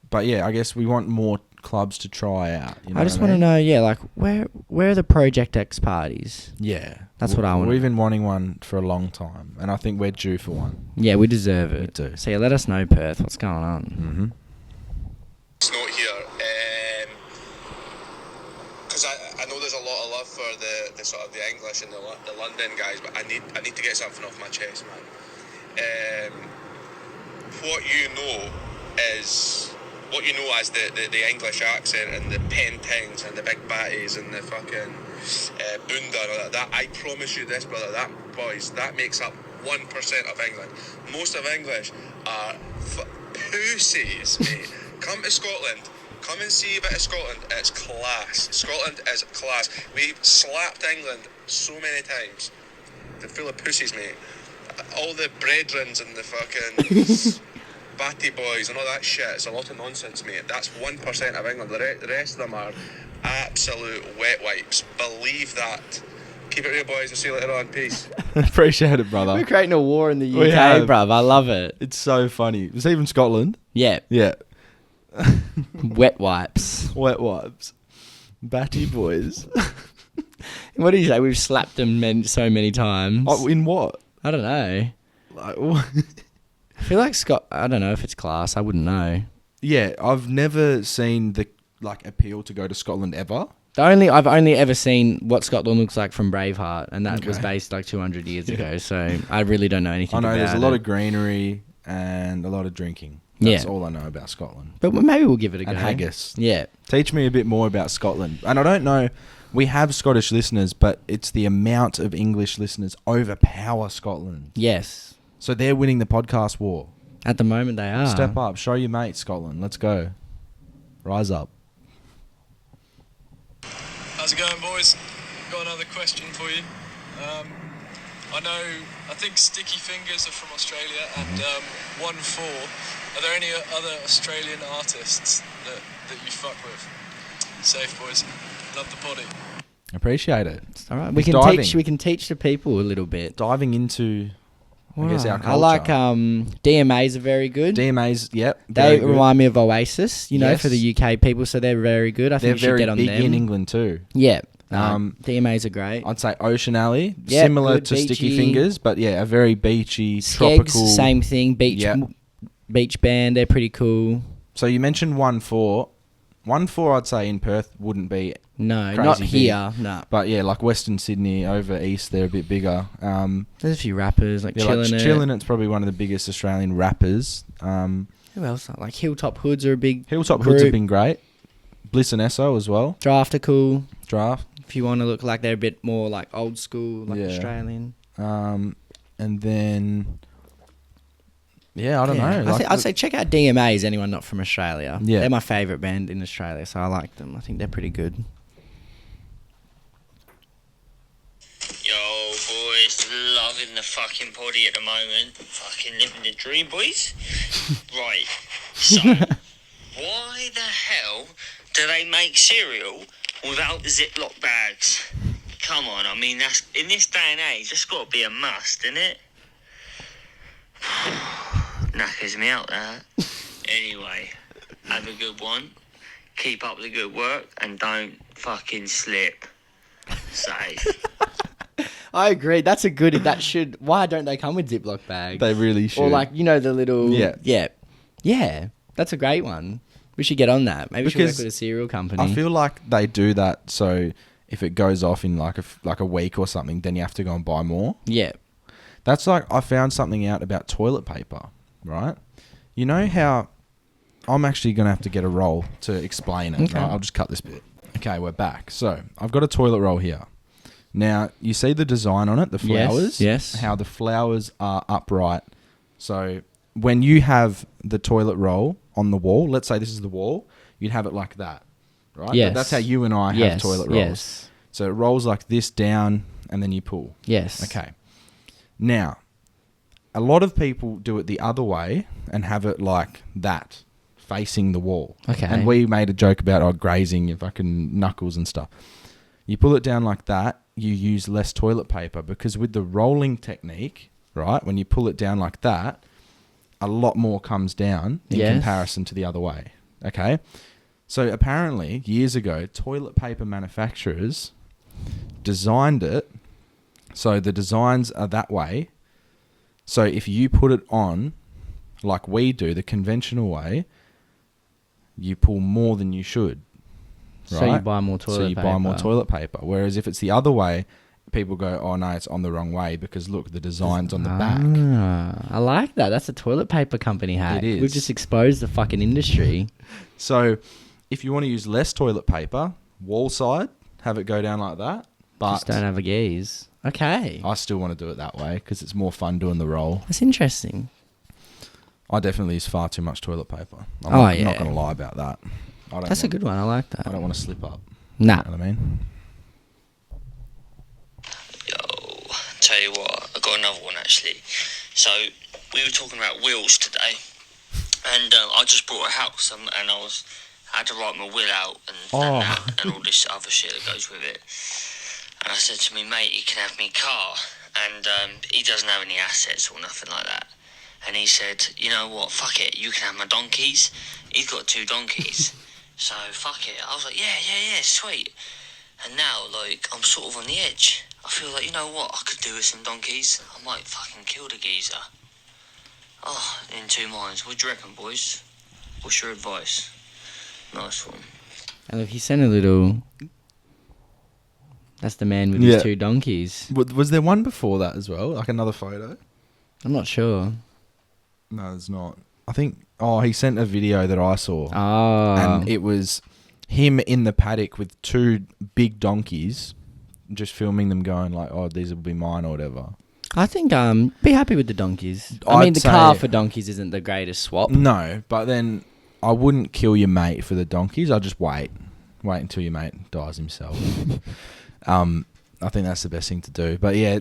But yeah, I guess we want more clubs to try out. You know I just what want to mean? know, yeah, like, where are the Project X parties? Yeah, That's what I want. We've been wanting one for a long time, and I think we're due for one. Yeah, we deserve it. We do. So yeah, let us know, Perth. What's going on? Mm-hmm. It's not here. Because I know there's a lot of love for the sort of the English and the London guys, but I need to get something off my chest, man. What you know as the English accent and the pentings and the big batties and the fucking bunda and all that. I promise you this, brother. That makes up 1% of England. Most of English are pussies, mate. Come to Scotland. Come and see a bit of Scotland. It's class. Scotland is class. We've slapped England so many times. They're full of pussies, mate. All the brethrens and the fucking batty boys and all that shit. It's a lot of nonsense, mate. That's 1% of England. The rest of them are absolute wet wipes. Believe that. Keep it real, boys. I'll see you later on. Peace. Appreciate it, brother. We're creating a war in the We UK, have. bruv. I love it. It's so funny. It's even Scotland. Yeah. Yeah. Wet wipes. Wet wipes. Batty boys. What do you say? We've slapped them so many times. Oh, in what? I don't know. Like, what? I feel like Scott. I don't know if it's class. I wouldn't know. Yeah, I've never seen the appeal to go to Scotland ever. I've only ever seen what Scotland looks like from Braveheart, and that was Okay. based like 200 years ago. So I really don't know anything. I know about there's a lot it. of greenery and a lot of drinking. That's Yeah. all I know about Scotland. But maybe we'll give it a And go. haggis. Yeah. Teach me a bit more about Scotland. And I don't know, we have Scottish listeners, but it's the amount of English listeners overpower Scotland. Yes. So they're winning the podcast war. At the moment, they are. Step up. Show your mates, Scotland. Let's go. Rise up. How's it going, boys? Got another question for you. I think Sticky Fingers are from Australia, and 1-4. Are there any other Australian artists that you fuck with? Safe, boys. Love the poddy. Appreciate it. It's all right. It's diving. We can teach the people a little bit. Diving into, I guess, our culture. I like DMAs are very good. DMAs, yep. They very good. remind me of Oasis, Yes. for the UK people, so they're very good. I They're think you should very get on big them. in England too. Yeah. DMAs are great. I'd say Ocean Alley, Yep, similar good, to Sticky beachy. Fingers, but yeah, a very beachy, Skegs, tropical. same thing. Yep. Beach band, they're pretty cool. So you mentioned 1-4. 1-4, I'd say in Perth wouldn't be. No, Crazy not big. here. No. But yeah, like Western Sydney, over east, they're a bit bigger. There's a few rappers like Yeah, Chillin' like It. Chillin' It's probably one of the biggest Australian rappers. Who else? Like Hilltop Hoods are a big Hilltop group. Hoods have been great. Bliss and Esso as well. Draft are cool. Draft. If you want to look like they're a bit more like old school, like Yeah. Australian. And then, yeah, I don't know. I Like, I'd say check out DMAs, anyone not from Australia. Yeah. They're my favourite band in Australia, so I like them. I think they're pretty good. Yo, boys, loving the fucking poddy at the moment. Fucking living the dream, boys. Right, so, why the hell do they make cereal without Ziploc bags? Come on, I mean, that's in this day and age, that's got to be a must, isn't it? Knackers me out, that. Anyway, have a good one. Keep up the good work and don't fucking slip. Safe. I agree. That's a good. That should. Why don't they come with Ziploc bags? They really should. Or like the little. Yeah. Yeah. That's a great one. We should get on that. Maybe we should work Because with a cereal company. I feel like they do that so if it goes off in like a week or something, then you have to go and buy more. Yeah. That's like I found something out about toilet paper, right? You know how I'm actually going to have to get a roll to explain it. Okay. Right? I'll just cut this bit. Okay, we're back. So I've got a toilet roll here. Now, you see the design on it, the flowers? Yes. How the flowers are upright. So when you have the toilet roll on the wall, let's say this is the wall, you'd have it like that, right? Yes. That's how you and I have toilet rolls. Yes. So it rolls like this down and then you pull. Yes. Okay. Now, a lot of people do it the other way and have it like that, facing the wall. Okay. And we made a joke about grazing your fucking knuckles and stuff. You pull it down like that, you use less toilet paper because with the rolling technique, right, when you pull it down like that, a lot more comes down in Yes. comparison to the other way. Okay? So apparently, years ago, toilet paper manufacturers designed it so the designs are that way. So if you put it on like we do, the conventional way, you pull more than you should. Right? So you buy more toilet So you paper. buy more toilet paper. Whereas if it's the other way, people go, oh no, it's on the wrong way because look, the design's on the back. I like that. That's a toilet paper company hack. It is. We've just exposed the fucking industry. So if you want to use less toilet paper, wall side, have it go down like that. But Just don't have a gaze. Okay. I still want to do it that way because it's more fun doing the roll. That's interesting. I definitely use far too much toilet paper. I'm not yeah. going to lie about that. That's a good one. I like that. I don't want to slip up. Nah. You know what I mean? Yo, tell you what, I got another one actually. So we were talking about wills today, and I just bought a house, and I had to write my will out and all this other shit that goes with it. And I said to me mate, he can have me car, and he doesn't have any assets or nothing like that. and he said, you know what, fuck it, you can have my donkeys. He's got 2 donkeys. So, fuck it. I was like, yeah, sweet. And now, like, I'm sort of on the edge. I feel like, you know what, I could do with some donkeys. I might fucking kill the geezer. Oh, in 2 minds. What do you reckon, boys? What's your advice? Nice one. And look, he sent a little... That's the man with his 2 donkeys. Was there one before that as well? Like another photo? I'm not sure. No, there's not. I think... Oh, he sent a video that I saw. Oh. And it was him in the paddock with 2 big donkeys, just filming them going like, oh, these will be mine or whatever. I think be happy with the donkeys. I mean, the car for donkeys isn't the greatest swap. No, but then I wouldn't kill your mate for the donkeys. I'll just wait until your mate dies himself. I think that's the best thing to do. But yeah,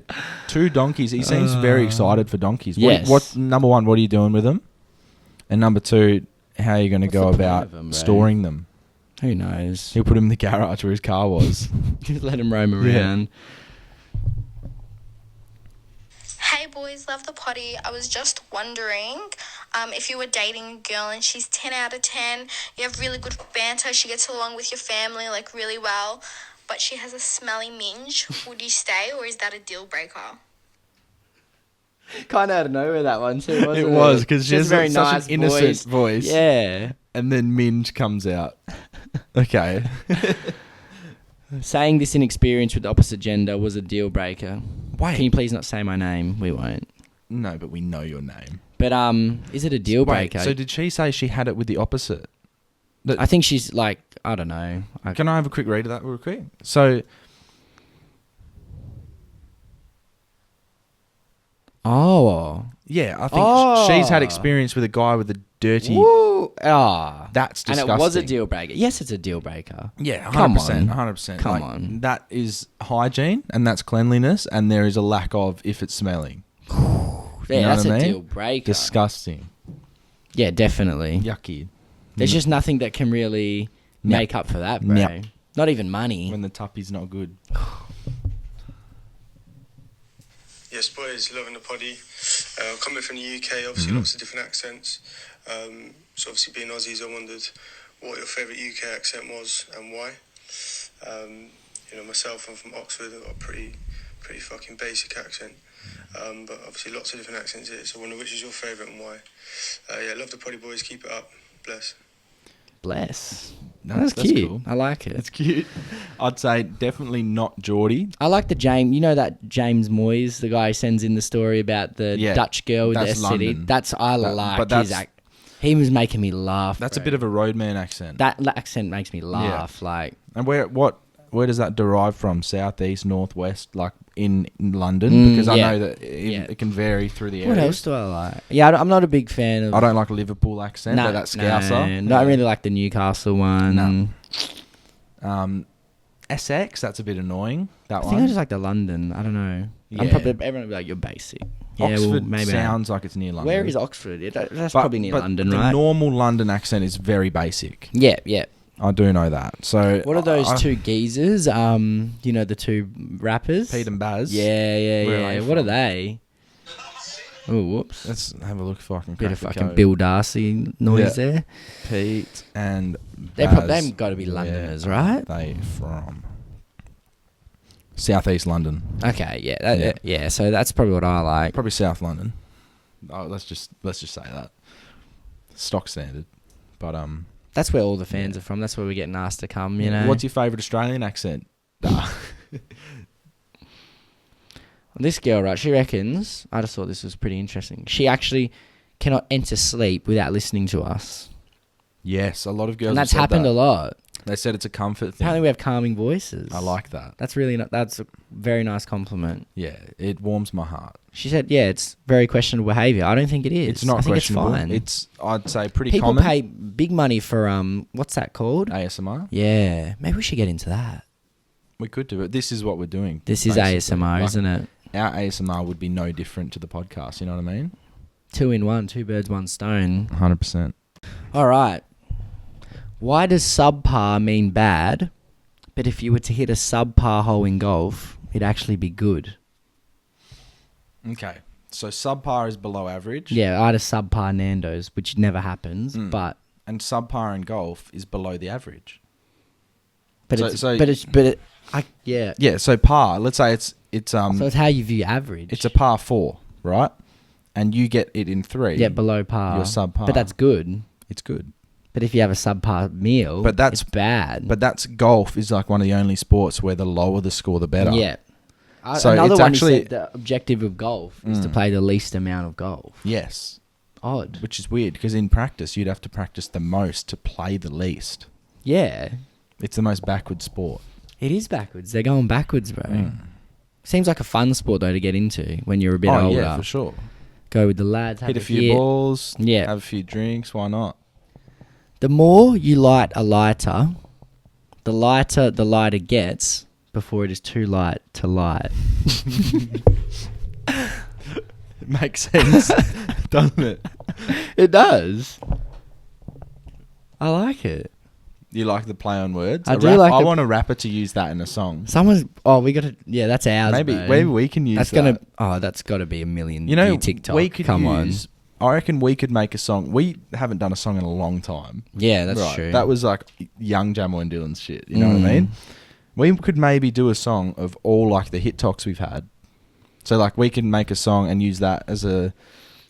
2 donkeys. He seems very excited for donkeys. Yes. What number 1? What are you doing with them? And number 2, how are you going to go about storing them? Who knows? He'll put him in the garage where his car was. Just let him roam around. Hey boys, love the potty. I was just wondering if you were dating a girl and she's 10 out of 10, you have really good banter, she gets along with your family like really well, but she has a smelly minge, would you stay or is that a deal breaker? Kind of out of nowhere, that one too, wasn't it? It was, because she has very such nice an innocent voice. Yeah. And then Minge comes out. Okay. Saying this in experience with the opposite gender was a deal breaker. Wait. Can you please not say my name? We won't. No, but we know your name. But is it a deal breaker? So did she say she had it with the opposite? I think she's like, I don't know. Can I have a quick read of that real quick? So... Oh. Yeah, I think she's had experience with a guy with a dirty... Woo! That's disgusting. And it was a deal breaker. Yes, it's a deal breaker. Yeah, 100%. Come on. 100%. Come Like, on. That is hygiene and that's cleanliness and there is a lack of if it's smelling. Yeah, You know that's what I a mean? deal breaker. Disgusting. Yeah, definitely. Yucky. There's just nothing that can really make up for that, bro. Yep. Not even money. When the tuppy's not good. Yes, boys, loving the potty. Coming from the UK, obviously lots of different accents. So obviously being Aussies, I wondered what your favourite UK accent was and why. You know, myself, I'm from Oxford. I've got a pretty fucking basic accent. But obviously lots of different accents here. So I wonder which is your favourite and why. Yeah, love the potty, boys. Keep it up. Bless. Bless. That's cute. cool. I like it. It's cute. I'd say definitely not Geordie. I like the James. You know that James Moyes, the guy who sends in the story about the Dutch girl with the that's STD. London. Like his act. He was making me laugh. That's bro. a bit of a roadman accent. That accent makes me laugh. Yeah. Like, and where does that derive from? Southeast, northwest, like in London? Because I know that it can vary through the areas. what else do I like? Yeah, I'm not a big fan of. I don't like a Liverpool accent, but that's Scouser. No, I really like the Newcastle one. No. Essex, that's a bit annoying. I think I just like the London. I don't know. Yeah. Everyone will be like, you're basic. Yeah, Oxford maybe sounds like it's near London. Where is Oxford? That's probably near London, the right? The normal London accent is very basic. Yeah, yeah. I do know that. So what are those 2 geezers? You know, the 2 rappers? Pete and Baz. Yeah. What are they? Oh, whoops. Let's have a look if I can Bit crack of the fucking code. Bill Darcy noise there. Pete and They've Baz. got to be Londoners, right? They from Southeast London. Okay, yeah. So that's probably what I like. Probably South London. Oh, let's just say that. Stock standard. But that's where all the fans are from. That's where we're getting asked to come, you know. What's your favourite Australian accent? This girl, right, she reckons, I just thought this was pretty interesting. She actually cannot enter sleep without listening to us. Yes, a lot of girls And that's have said happened that. a lot. They said it's a comfort thing. Apparently we have calming voices. I like that. That's a very nice compliment. Yeah, it warms my heart. She said, yeah, it's very questionable behaviour. I don't think it is. It's not I think questionable. It's fine. I'd say pretty People common. pay big money for, what's that called? ASMR? Yeah. Maybe we should get into that. We could do it. This is what we're doing. This is basically. ASMR, Like, isn't it? Our ASMR would be no different to the podcast, you know what I mean? 2 in 1, 2 birds, 1 stone. 100%. All right. Why does subpar mean bad, but if you were to hit a subpar hole in golf, it'd actually be good? Okay. So subpar is below average. Yeah, I had a subpar Nando's, which never happens, but And subpar in golf is below the average. yeah. Yeah, so par, let's say it's So it's how you view average. it's a par 4, right? And you get it in 3. Yeah, below par. You're subpar. But that's good. It's good. But if you have a subpar meal, it's bad. But that's golf is like one of the only sports where the lower the score, the better. Yeah. So Another it's one actually said the objective of golf is to play the least amount of golf. Yes. Odd. Which is weird because in practice you'd have to practice the most to play the least. Yeah. It's the most backward sport. It is backwards. They're going backwards, bro. Seems like a fun sport though to get into when you're a bit older. Yeah, for sure. Go with the lads, Hit a few balls. Yeah. Have a few drinks. Why not? The more you light a lighter, the lighter the lighter gets before it is too light to light. It makes sense, doesn't it? It does. I like it. You like the play on words? I do like I the- want a rapper to use that in a song. Someone's. Oh, we got to. Yeah, that's ours. Maybe bro. we can use that's that. gonna. Oh, that's got to be a million. You know, view TikTok. we could Come use. I reckon we could make a song. We haven't done a song in a long time. Yeah, that's Right. true. That was like young Jamo and Dylan's shit. You know what I mean? We could maybe do a song of all like the hit talks we've had. So like we can make a song and use that as a.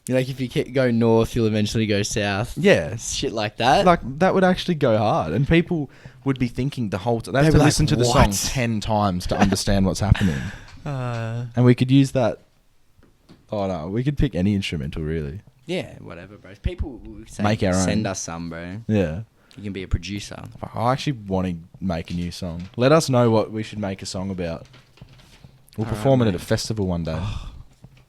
Like if you go north, you'll eventually go south. Yeah. Shit like that. Like that would actually go hard, and people would be thinking the whole time. They have They'd to be listen like, to the song "What?" 10 times to understand what's happening. And we could use that. Oh no, we could pick any instrumental really. Yeah, whatever, bro. People will say, Make our own. send us some, bro. Yeah. You can be a producer. I actually want to make a new song. Let us know what we should make a song about. We'll Alright, perform it at mate. a festival one day.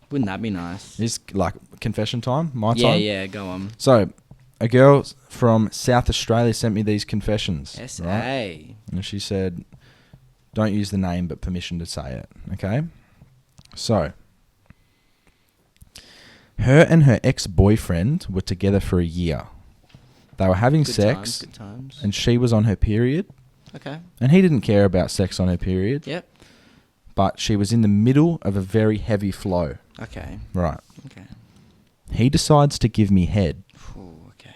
Wouldn't that be nice? It's like confession time, my Yeah, time. yeah, go on. So, a girl from South Australia sent me these confessions. SA. Right? And she said, don't use the name, but permission to say it. Okay? So, her and her ex-boyfriend were together for a year. They were having Good sex, times, good times. and she was on her period. Okay. And he didn't care about sex on her period. Yep. But she was in the middle of a very heavy flow. Okay. Right. Okay. He decides to give me head. Ooh, okay.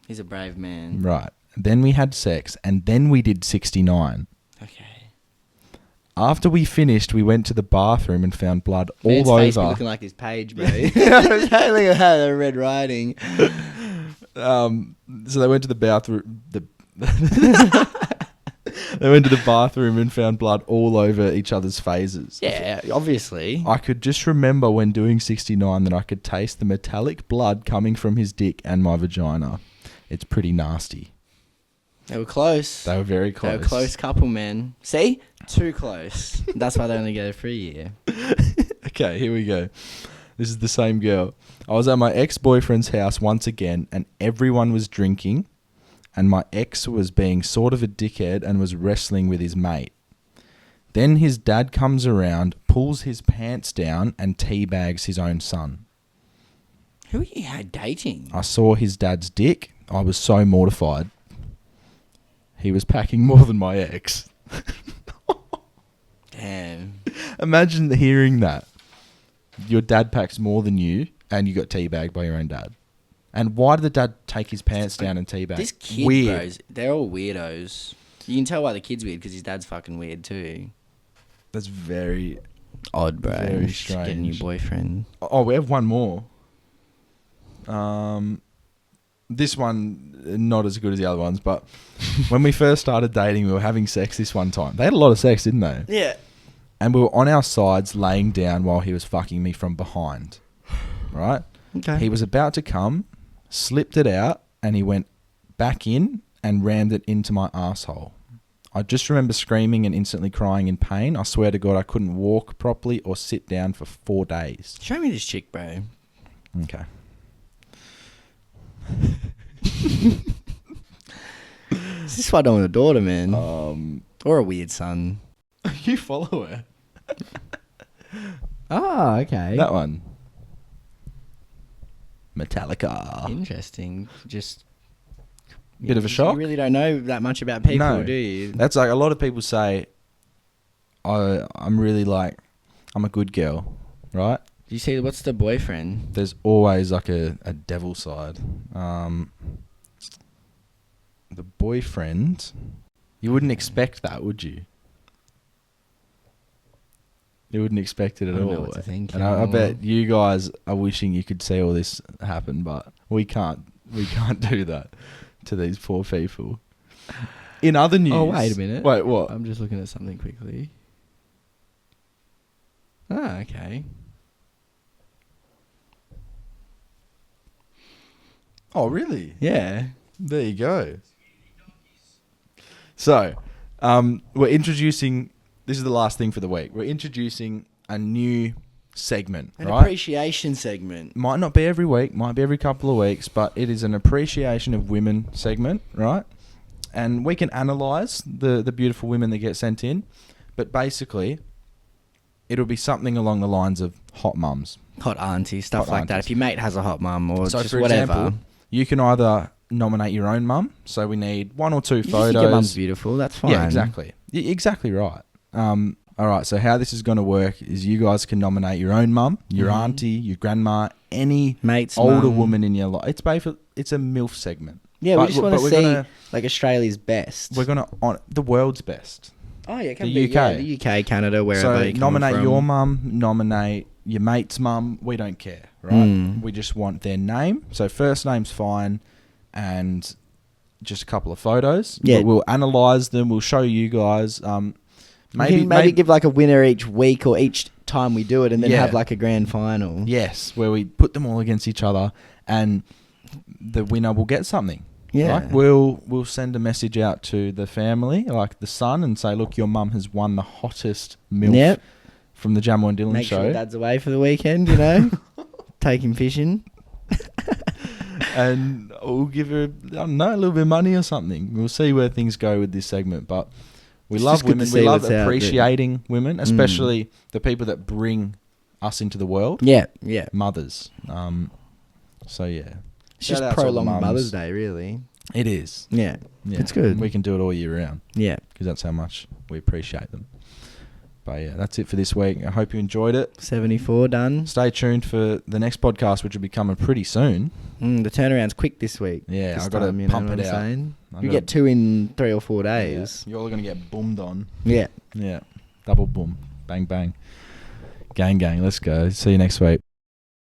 He's a brave man. Right. Then we had sex, and then we did 69. Okay. After we finished, we went to the bathroom and found blood Man's all face be over. looking like his page, bro. Look at that red writing. So they went to the bathroom. They went to the bathroom and found blood all over each other's faces. Yeah, obviously. I could just remember when doing 69 that I could taste the metallic blood coming from his dick and my vagina. It's pretty nasty. They were close. They were very close. They were a close couple, man. See? Too close. That's why they only go for a year. Okay, here we go. This is the same girl. I was at my ex-boyfriend's house once again, and everyone was drinking, and my ex was being sort of a dickhead and was wrestling with his mate. Then his dad comes around, pulls his pants down, and teabags his own son. Who are you dating? I saw his dad's dick. I was so mortified. He was packing more than my ex. Damn. Imagine hearing that. Your dad packs more than you, and you got teabagged by your own dad. And why did the dad take his pants down and teabag? This kid, Weird. bros, they're all weirdos. You can tell why the kid's weird because his dad's fucking weird too. That's very Odd, bro. Very You should get a new strange. boyfriend. Oh, we have one more. This one, not as good as the other ones, but when we first started dating, we were having sex this one time. They had a lot of sex, didn't they? Yeah. And we were on our sides laying down while he was fucking me from behind. Right? Okay. He was about to come, slipped it out, and he went back in and rammed it into my asshole. I just remember screaming and instantly crying in pain. I swear to God, I couldn't walk properly or sit down for 4 days. Show me this chick, bro. Okay. Is this why I don't want a daughter, man? Or a weird son. You follow her. Oh, okay. That one. Metallica. Interesting. Just Bit of a shock. You really don't know that much about people, No. do you? That's like a lot of people say, I'm really like, I'm a good girl, right? Do you see what's the boyfriend? There's always like a devil side. The boyfriend, you wouldn't expect that, would you? You wouldn't expect it at I don't know all. what to think And I anymore. bet you guys are wishing you could see all this happen, but we can't. We can't do that to these poor people. In other news... Oh, wait a minute. Wait, what? I'm just looking at something quickly. Ah, okay. Oh, really? Yeah. There you go. So, we're introducing... This is the last thing for the week. We're introducing a new segment, An right? appreciation segment. Might not be every week, might be every couple of weeks, but it is an appreciation of women segment, right? And we can analyse the beautiful women that get sent in, but basically, it'll be something along the lines of hot mums. Hot auntie, stuff Hot like that. aunties. If your mate has a hot mum or So, just for whatever. example, you can either nominate your own mum, so we need 1 or 2 You photos. think your mum's beautiful, that's fine. Yeah, exactly. Exactly right. All right, so how this is going to work is you guys can nominate your own mum, your auntie, your grandma, any Mate's older mum. woman in your life. It's a MILF segment. Yeah, we just want to we're see gonna- like Australia's best. We're going to on the world's best. Oh yeah, it can the be, UK. yeah, the UK, Canada, wherever So you come nominate from. your mum, nominate your mate's mum. We don't care, right? Mm. We just want their name. So first name's fine, and just a couple of photos. Yeah. But we'll analyse them. We'll show you guys. Maybe give like a winner each week or each time we do it, and then Yeah. have like a grand final. Yes, where we put them all against each other, and the winner will get something. Yeah. Right? We'll send a message out to the family, like the son, and say, look, your mum has won the hottest milf Yep. from the Jamo Dyl Make show. sure Dad's away for the weekend, you know. Take him fishing. And we'll give her, I don't know, a little bit of money or something. We'll see where things go with this segment. But we It's love just good to women. see We love what's out there. appreciating women, especially the people that bring us into the world. Yeah, yeah. Mothers. So, yeah. It's just Shout out to all the prolonged mums. Mother's Day, really. It is. Yeah. Yeah. It's good. We can do it all year round. Yeah. Because that's how much we appreciate them. But yeah, that's it for this week. I hope you enjoyed it. 74 done. Stay tuned for the next podcast, which will be coming pretty soon. The turnaround's quick this week. Yeah, This I've got to time, you know pump what it I'm out. saying? I've You gotta- get 2 in 3 or 4 days. Yeah. You're all going to get boomed on. Yeah. Yeah. Double boom. Bang, bang. Gang, gang. Let's go. See you next week.